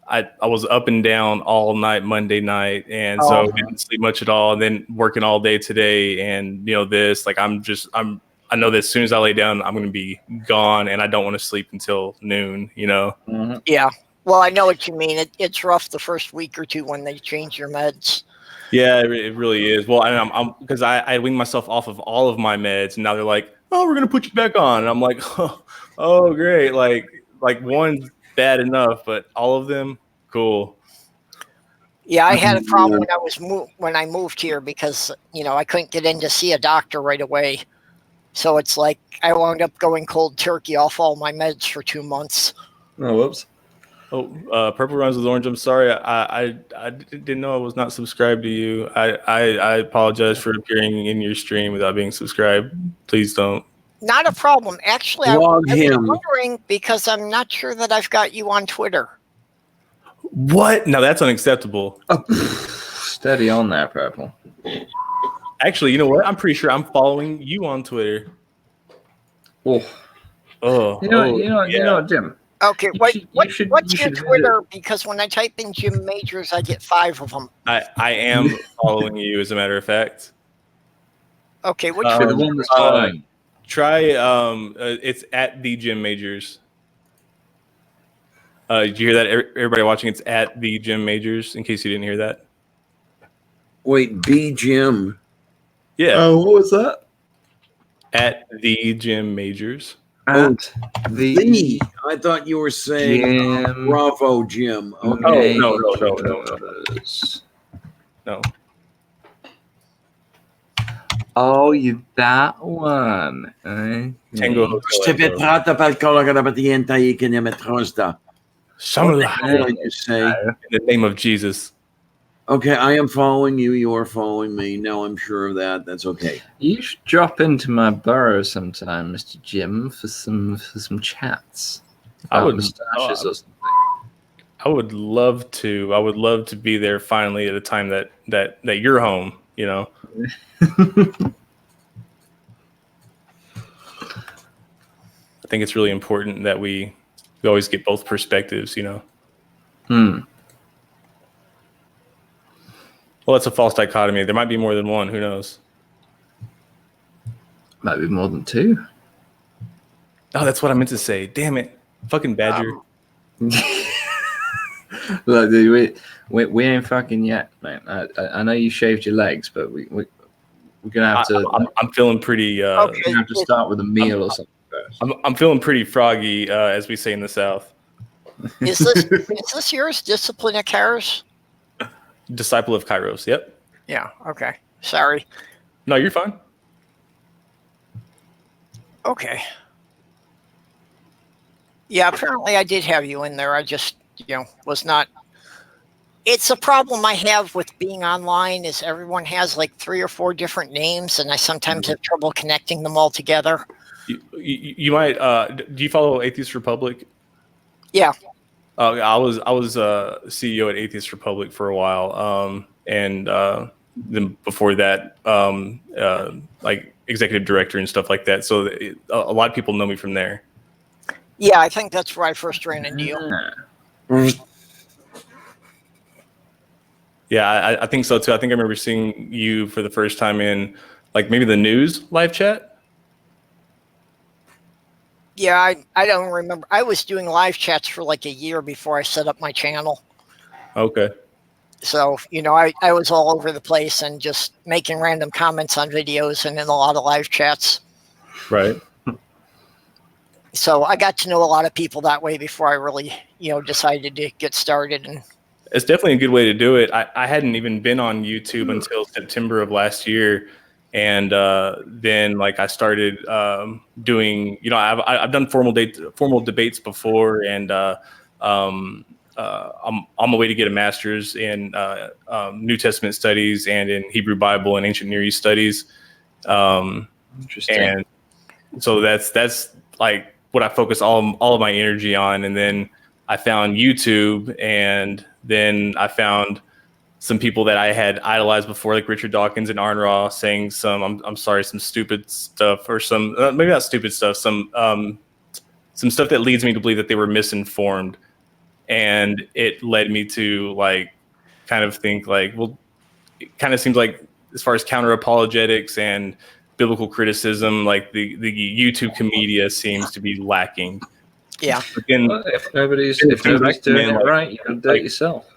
I was up and down all night Monday night, and so didn't sleep much at all. And then working all day today, and this, like, I know that as soon as I lay down, I'm going to be gone, and I don't want to sleep until noon. Mm-hmm. Yeah. Well, I know what you mean. It's rough the first week or two when they change your meds. Yeah, it really is. Well, I'm because I weaned myself off of all of my meds, and now they're like, "Oh, we're gonna put you back on." And I'm like, "Oh, great!" Like one's bad enough, but all of them, cool. Yeah, I had a problem when I moved here because I couldn't get in to see a doctor right away. So it's like I wound up going cold turkey off all my meds for 2 months. Oh, whoops. Oh, Purple Runs with Orange. I'm sorry. I didn't know I was not subscribed to you. I apologize for appearing in your stream without being subscribed. Please don't. Not a problem. Actually, I was wondering because I'm not sure that I've got you on Twitter. What? No, that's unacceptable. Steady on that, Purple. Actually, you know what? I'm pretty sure I'm following you on Twitter. You know, Jim. Okay, what's your Twitter? Because when I type in Jim Majors, I get 5 of them. I am following you, as a matter of fact. Okay, what's your the one that's following? Try it's at the Jim Majors. Did you hear that? Everybody watching, it's at the Jim Majors. In case you didn't hear that. Wait, B Jim. Yeah. What was that? At the Jim Majors. At the. I thought you were saying Bravo Jim. Okay. No. Oh, you that one. Tango Hotel. In the name of Jesus. Okay, I am following you. You are following me. Now I'm sure of that. That's okay. You should drop into my burrow sometime, Mr. Jim, for some chats. I would love to. I would love to be there finally at a time that you're home. I think it's really important that we always get both perspectives. Well, it's a false dichotomy. There might be more than one. Who knows? Might be more than 2. Oh, that's what I meant to say. Damn it. Fucking badger. Look, dude, we ain't fucking yet, man. I know you shaved your legs, but we're gonna have to. I'm feeling pretty. We're gonna have to start with a meal or something first. I'm feeling pretty froggy, as we say in the South. Is this yours? Discipline of Kairos? Disciple of Kairos. Yep. Yeah. Okay. Sorry. No, you're fine. Okay. Yeah. Apparently, I did have you in there. I just, was not. It's a problem I have with being online. Is everyone has like 3 or 4 different names, and I sometimes have trouble connecting them all together. You might. Do you follow Atheist Republic? Yeah. I was CEO at Atheist Republic for a while, and then before that, like executive director and stuff like that. So a lot of people know me from there. Yeah, I think that's where I first ran into you. Yeah, I think so too. I think I remember seeing you for the first time in like maybe the news live chat. Yeah, I don't remember. I was doing live chats for like a year before I set up my channel. Okay. So, I was all over the place and just making random comments on videos and in a lot of live chats. Right. So I got to know a lot of people that way before I really, decided to get started. And it's definitely a good way to do it. I hadn't even been on YouTube until September of last year. And then like I started doing, I've done formal debates before, and I'm on my way to get a master's in New Testament studies and in Hebrew Bible and ancient Near East studies. Interesting. And so that's like what I focus all of my energy on. And then I found YouTube, and then I found some people that I had idolized before, like Richard Dawkins and Arn Ra, saying some stupid stuff, or some maybe not stupid stuff, some stuff that leads me to believe that they were misinformed. And it led me to like kind of think like, well, it kind of seems like as far as counter apologetics and biblical criticism, like the YouTube commedia seems to be lacking. Yeah. If nobody's doing it right, you can do it yourself.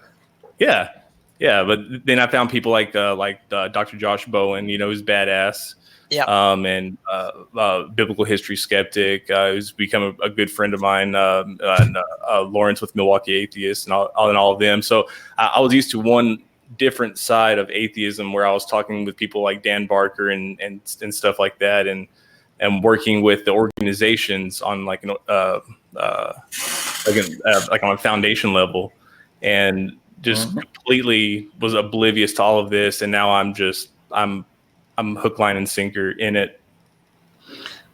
Yeah. Yeah, but then I found people like Dr. Josh Bowen, who's badass. Yeah. And biblical history skeptic, who's become a good friend of mine, Lawrence with Milwaukee Atheists, and all of them. So I was used to one different side of atheism, where I was talking with people like Dan Barker and stuff like that, and working with the organizations on like on a foundation level, and just completely was oblivious to all of this. And now I'm hook, line, and sinker in it.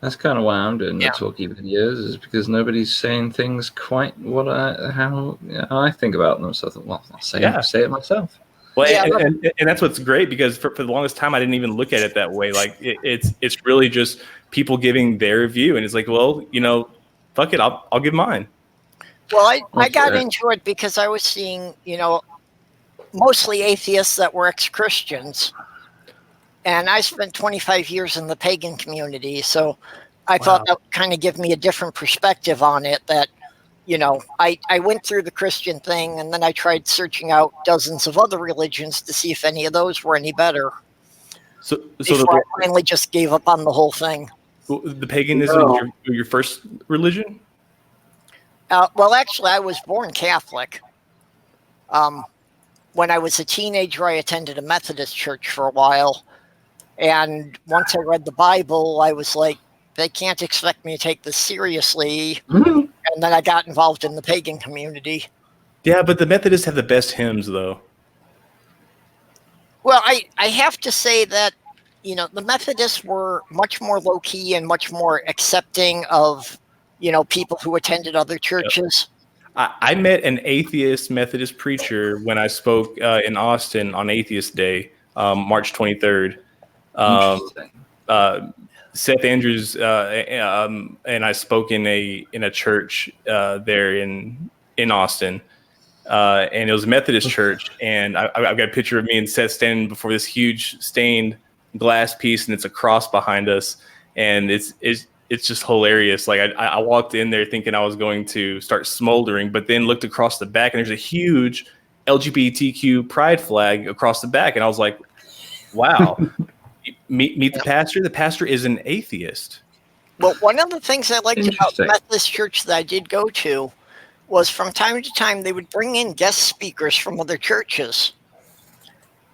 That's kind of why I'm doing the talkie videos, is because nobody's saying things quite how I think about them. So I thought, well, I'll say it myself. Well, and that's what's great, because for the longest time I didn't even look at it that way. Like it's really just people giving their view, and it's like, well, fuck it, I'll give mine. Well, I got into it because I was seeing, mostly atheists that were ex-Christians. And I spent 25 years in the pagan community. So I thought that would kind of give me a different perspective on it, that, I went through the Christian thing, and then I tried searching out dozens of other religions to see if any of those were any better. So before I finally just gave up on the whole thing. The paganism is your first religion? Well, actually, I was born Catholic. When I was a teenager, I attended a Methodist church for a while. And once I read the Bible, I was like, they can't expect me to take this seriously. Mm-hmm. And then I got involved in the pagan community. Yeah, but the Methodists have the best hymns, though. Well, I have to say that, the Methodists were much more low-key and much more accepting of, people who attended other churches. I met an atheist Methodist preacher when I spoke in Austin on Atheist Day, March 23rd. Seth Andrews and I spoke in a church there in Austin, and it was a Methodist church. And I've got a picture of me and Seth standing before this huge stained glass piece, and it's a cross behind us, and it's just hilarious. Like I walked in there thinking I was going to start smoldering, but then looked across the back, and there's a huge LGBTQ pride flag across the back, and I was like, wow. Meet the pastor. The pastor is an atheist. Well, one of the things I liked about the Methodist church that I did go to was from time to time they would bring in guest speakers from other churches.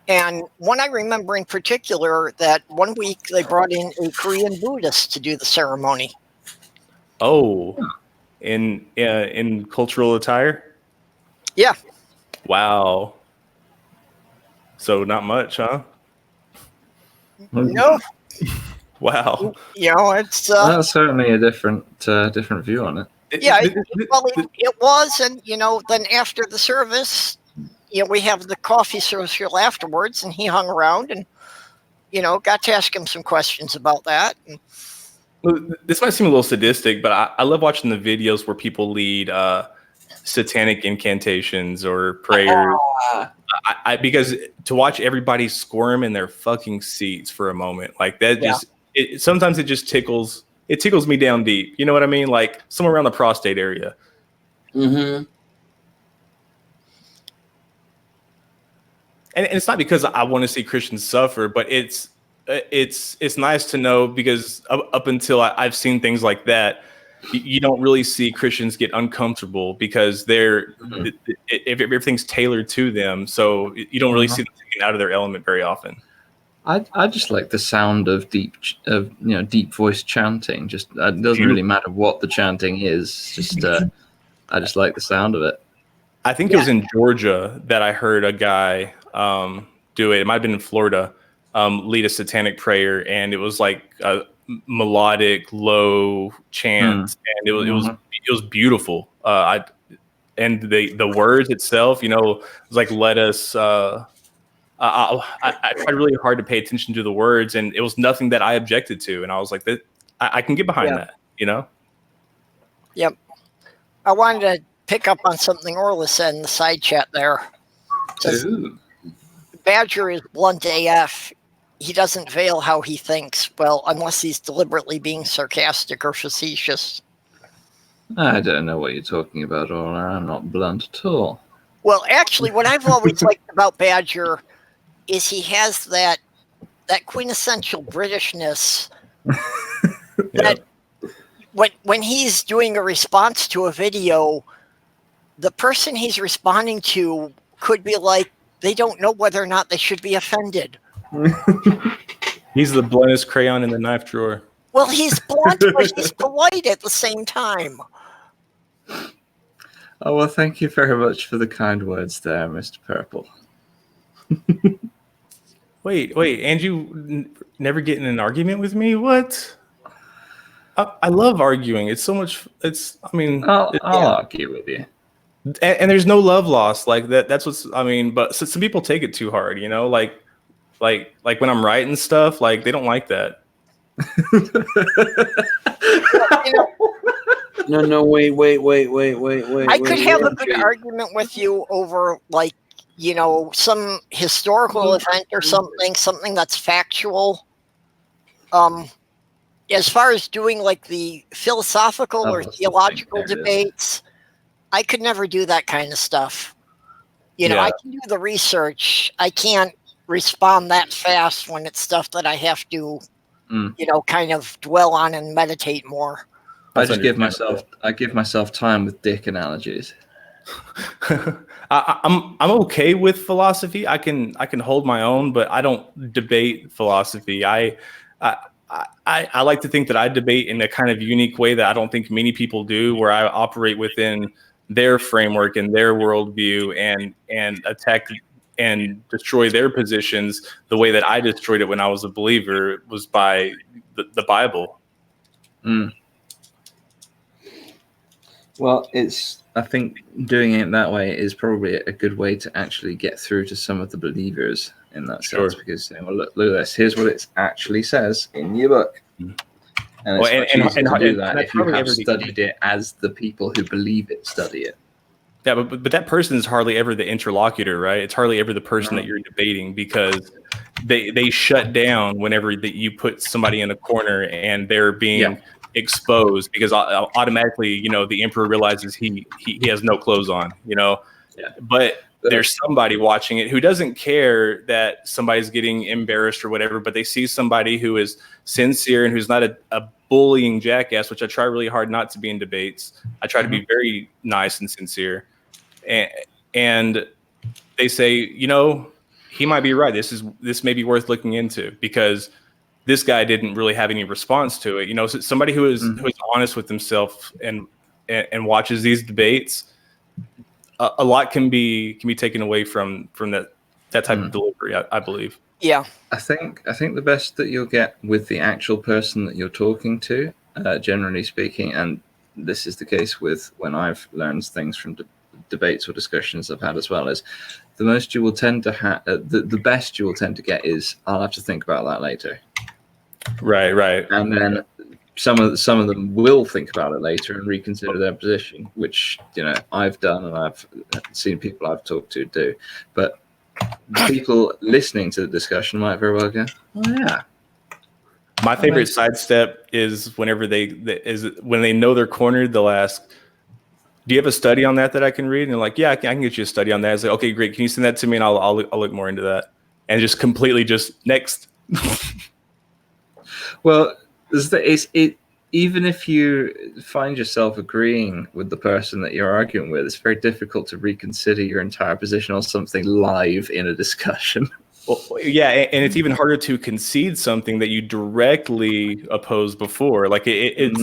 And one I remember in particular, that one week they brought in a Korean Buddhist to do the ceremony. Oh, in cultural attire? Yeah. Wow. So not much, huh? No. Wow. It's that's certainly a different view on it. Yeah, it was, and then after the service, we have the coffee social afterwards, and he hung around, and got to ask him some questions about that. Well, this might seem a little sadistic, but I love watching the videos where people lead satanic incantations or prayers. Because to watch everybody squirm in their fucking seats for a moment, like that, sometimes it just tickles me down deep. You know what I mean? Like somewhere around the prostate area. Mm-hmm. And it's not because I want to see Christians suffer, but it's nice to know, because up until I've seen things like that, you don't really see Christians get uncomfortable, because everything's tailored to them. So you don't really see them getting out of their element very often. I just like the sound of deep voice chanting. Just it doesn't really matter what the chanting is. Just I just like the sound of it. I think it was in Georgia that I heard a guy do it. It might have been in Florida, lead a satanic prayer, and it was like a melodic, low chant, and it was beautiful. And the words itself, was like, let us. I tried really hard to pay attention to the words, and it was nothing that I objected to, and I was like, that I can get behind that, Yep. I wanted to pick up on something Orla said in the side chat there. Says, Badger is blunt AF. He doesn't veil how he thinks. Well, unless he's deliberately being sarcastic or facetious. I don't know what you're talking about, Orla. I'm not blunt at all. Well, actually, what I've always liked about Badger is he has that quintessential Britishness that when he's doing a response to a video, the person he's responding to could be like, they don't know whether or not they should be offended. He's the bluntest crayon in the knife drawer. Well, he's blunt, but he's polite at the same time. Oh, well, thank you very much for the kind words there, Mr. Purple. Wait, and you never get in an argument with me? What? I love arguing. It's so much. I'll argue with you. And there's no love lost. Like that. That's what's. But some people take it too hard. Like when I'm writing stuff, like they don't like that. No, wait. I could have a good argument with you over some historical event or something that's factual. As far as doing like the philosophical or theological debates, I could never do that kind of stuff. I can do the research. I can't respond that fast when it's stuff that I have to, kind of dwell on and meditate more. I give myself time with dick analogies. I'm okay with philosophy. I can hold my own, but I don't debate philosophy. I like to think that I debate in a kind of unique way that I don't think many people do, where I operate within their framework and their worldview and attack and destroy their positions the way that I destroyed it when I was a believer was by the Bible. Well, I think doing it that way is probably a good way to actually get through to some of the believers in that sense, because look at this. Here's what it actually says in your book, and it's much easier to do that if you have studied it as the people who believe it study it. Yeah, but that person is hardly ever the interlocutor, right? It's hardly ever the person that you're debating, because they shut down whenever that you put somebody in a corner and they're being exposed, because automatically, the emperor realizes he has no clothes on, but there's somebody watching it who doesn't care that somebody's getting embarrassed or whatever, but they see somebody who is sincere and who's not a bullying jackass, which I try really hard not to be in debates. I try to be very nice and sincere, and they say, he might be right. This may be worth looking into, because this guy didn't really have any response to it. Somebody who is honest with himself and watches these debates, a lot can be taken away from that type of delivery, I believe. Yeah, I think the best that you'll get with the actual person that you're talking to, generally speaking, and this is the case with when I've learned things from debates or discussions I've had as well, is the most you will tend to have, the best you will tend to get is, I'll have to think about that later. Right. And then some of them will think about it later and reconsider their position, which I've done, and I've seen people I've talked to do. But people listening to the discussion might very well go, "Oh yeah." My favorite sidestep is whenever when they know they're cornered, they'll ask, "Do you have a study on that I can read?" And they're like, "Yeah, I can get you a study on that." It's like, "Okay, great. Can you send that to me, and I'll look more into that." And just completely next. Well, even if you find yourself agreeing with the person that you're arguing with, it's very difficult to reconsider your entire position on something live in a discussion. Well, yeah, and it's even harder to concede something that you directly opposed before. Like it's,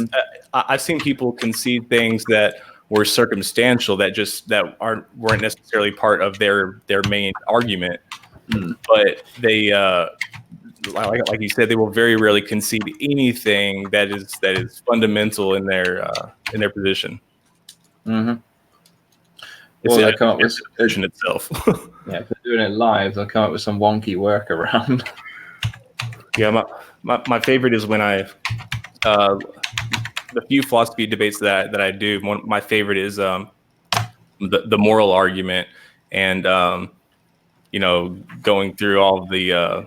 I've seen people concede things that were circumstantial that weren't necessarily part of their main argument, but they, like you said, they will very rarely concede anything that is fundamental in their position. Mm-hmm. It's they'll come up with position itself. Yeah, if they're doing it live, they'll come up with some wonky workaround. Yeah, my favorite is when the few philosophy debates that I do. My favorite is the moral argument, and going through all of the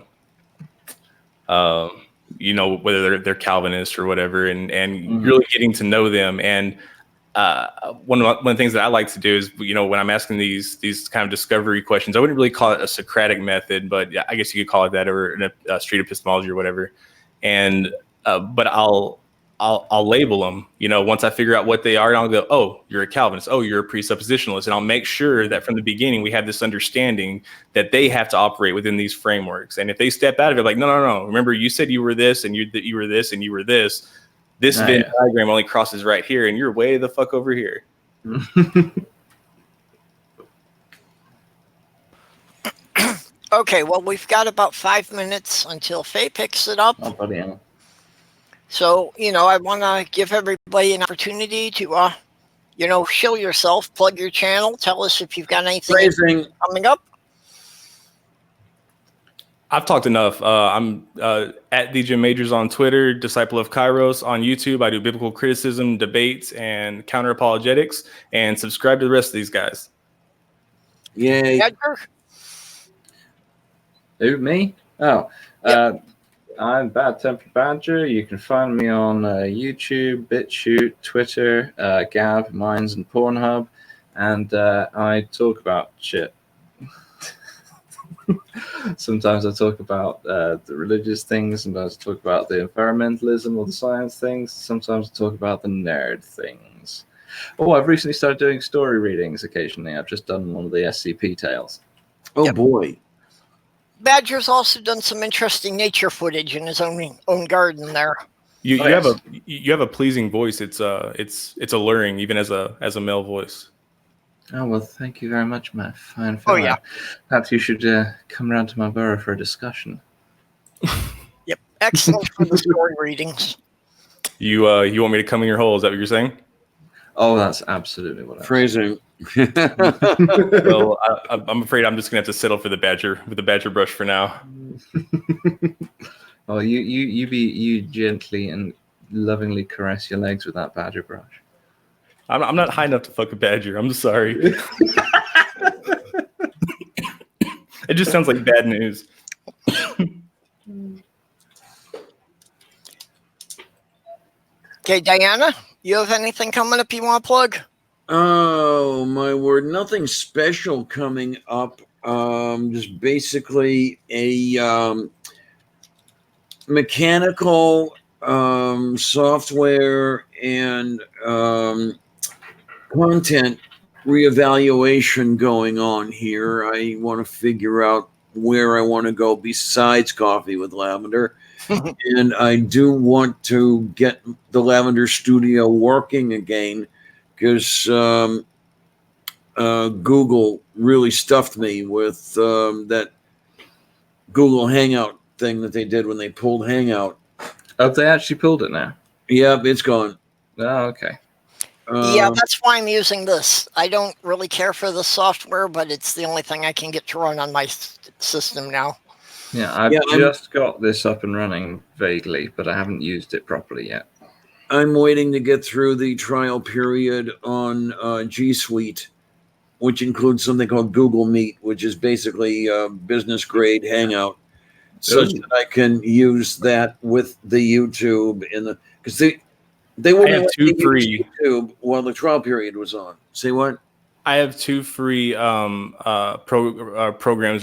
whether they're Calvinist or whatever, and really getting to know them. And one of the things that I like to do is, when I'm asking these kind of discovery questions, I wouldn't really call it a Socratic method, but I guess you could call it that, or a street epistemology or whatever. And but I'll label them. Once I figure out what they are, and I'll go, oh, you're a Calvinist. Oh, you're a presuppositionalist. And I'll make sure that from the beginning we have this understanding that they have to operate within these frameworks. And if they step out of it, like, no, remember you said you were this, and you were this, and you were this. This Venn diagram only crosses right here, and you're way the fuck over here. Okay, well, we've got about 5 minutes until Faye picks it up. Oh, bloody hell. So, I want to give everybody an opportunity to, show yourself, plug your channel, tell us if you've got anything coming up. I've talked enough. I'm at DJ Majors on Twitter, Disciple of Kairos on YouTube. I do biblical criticism, debates, and counter apologetics. And subscribe to the rest of these guys. Yay. Who, me? Oh, yep. I'm Bad Temper Badger. You can find me on YouTube, BitChute, Twitter, Gab, Minds, and Pornhub. And I talk about shit. Sometimes I talk about the religious things. Sometimes I talk about the environmentalism or the science things. Sometimes I talk about the nerd things. Oh, I've recently started doing story readings occasionally. I've just done one of the SCP tales. Oh, boy. Badger's also done some interesting nature footage in his own garden there. You have a pleasing voice. It's alluring even as a male voice. Oh, well, thank you very much, my fine fellow. Oh, yeah. Perhaps you should come around to my borough for a discussion. Yep. Excellent for the story readings. You want me to come in your hole? Is that what you're saying? Oh, that's absolutely what I'm Phrasing. Well, I'm afraid I'm just going to have to settle for the badger brush for now. Oh, you gently and lovingly caress your legs with that badger brush. I'm not high enough to fuck a badger. I'm sorry. It just sounds like bad news. Okay, Diana, you have anything coming up you want to plug? Oh, my word. Nothing special coming up. Just basically a mechanical software and content reevaluation going on here. I want to figure out where I want to go besides Coffee with Lavender. And I do want to get the Lavender Studio working again because Google really stuffed me with that Google Hangout thing that they did when they pulled Hangout. Oh, they actually pulled it now? Yep, it's gone. Oh, okay. Yeah, that's why I'm using this. I don't really care for the software, but it's the only thing I can get to run on my system now. Yeah, I've just got this up and running vaguely, but I haven't used it properly yet. I'm waiting to get through the trial period on G Suite, which includes something called Google Meet, which is basically business grade Hangout, such that I can use that with the YouTube because they wouldn't let me use YouTube while the trial period was on. Say what? I have 2 free programs,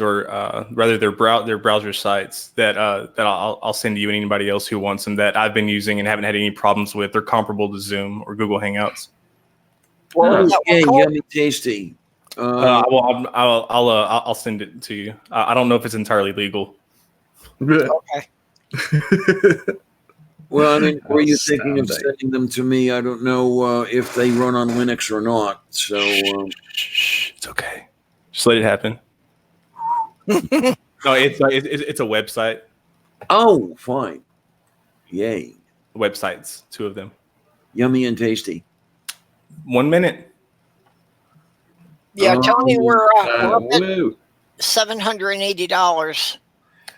or rather, their browser sites that I'll send to you and anybody else who wants them, that I've been using and haven't had any problems with. They're comparable to Zoom or Google Hangouts. Yummy tasty. I'll send it to you. I don't know if it's entirely legal. Okay. Well, I mean, were you thinking of sending them to me? I don't know if they run on Linux or not. So it's okay. Just let it happen. No, it's a website. Oh, fine. Yay. Websites, 2 of them. Yummy and tasty. 1 minute. Yeah, Tony, we're up at $780.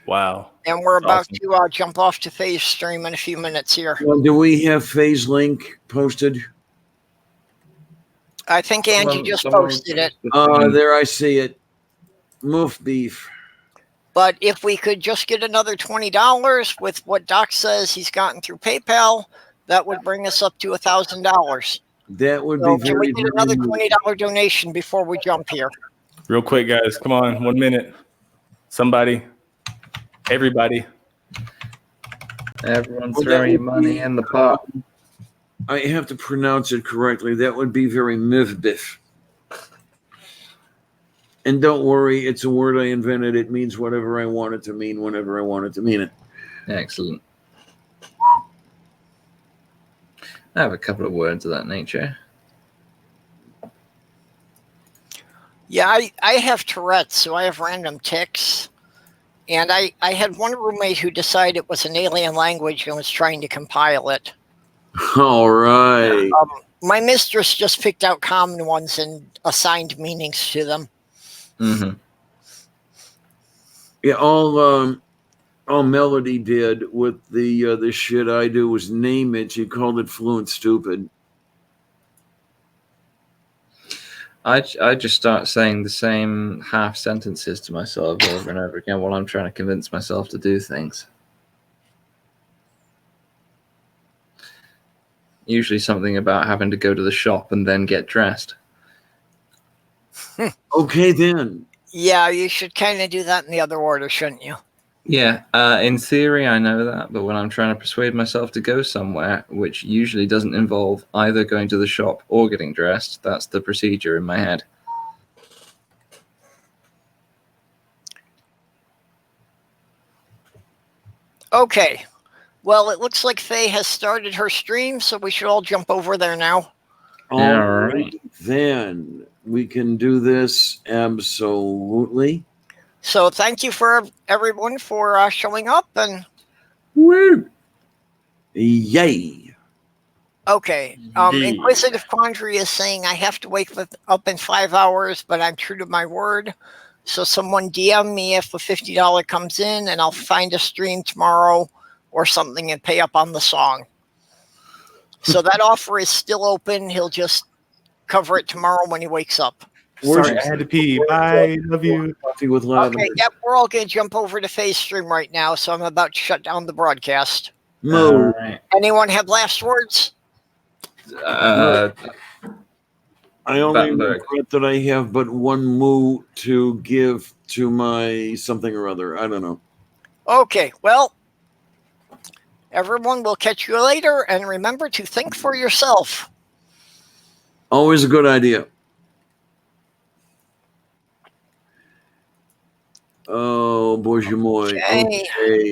Wow. And we're about to jump off to Faye's stream in a few minutes here. Well, do we have Faye's link posted? I think Angie just posted it. There I see it. Moof beef. But if we could just get another $20 with what Doc says he's gotten through PayPal, that would bring us up to $1,000. That would be very. Can we get another $20 donation before we jump here? Real quick, guys. Come on, 1 minute. Somebody. Everybody. Everyone throwing your money in the pot. I have to pronounce it correctly. That would be very mivbiff. And don't worry, it's a word I invented. It means whatever I want it to mean whenever I want it to mean it. Excellent. I have a couple of words of that nature. Yeah, I have Tourette's, so I have random tics. And I had one roommate who decided it was an alien language and was trying to compile it. All right. My mistress just picked out common ones and assigned meanings to them. Mm-hmm. Yeah, all Melody did with the shit I do was name it. She called it fluent stupid. I just start saying the same half sentences to myself over and over again while I'm trying to convince myself to do things. Usually something about having to go to the shop and then get dressed. Okay, then. Yeah, you should kind of do that in the other order, shouldn't you? Yeah, in theory, I know that, but when I'm trying to persuade myself to go somewhere, which usually doesn't involve either going to the shop or getting dressed, that's the procedure in my head. Okay. Well, it looks like Faye has started her stream, so we should all jump over there now. All right. Then we can do this absolutely. So thank you for everyone for showing up and woo, yay. Okay. Inquisitive Quandary is saying I have to wake up in 5 hours, but I'm true to my word. So someone DM me if a $50 comes in, and I'll find a stream tomorrow or something and pay up on the song. So that offer is still open. He'll just cover it tomorrow when he wakes up. Sorry, I had to pee. Bye. Love you. Okay, yep, we're all going to jump over to Faye's stream right now, so I'm about to shut down the broadcast. No. Anyone have last words? I only regret that I have but one moo to give to my something or other. I don't know. Okay, well, everyone will catch you later, and remember to think for yourself. Always a good idea. Oh, boy, moi. Okay.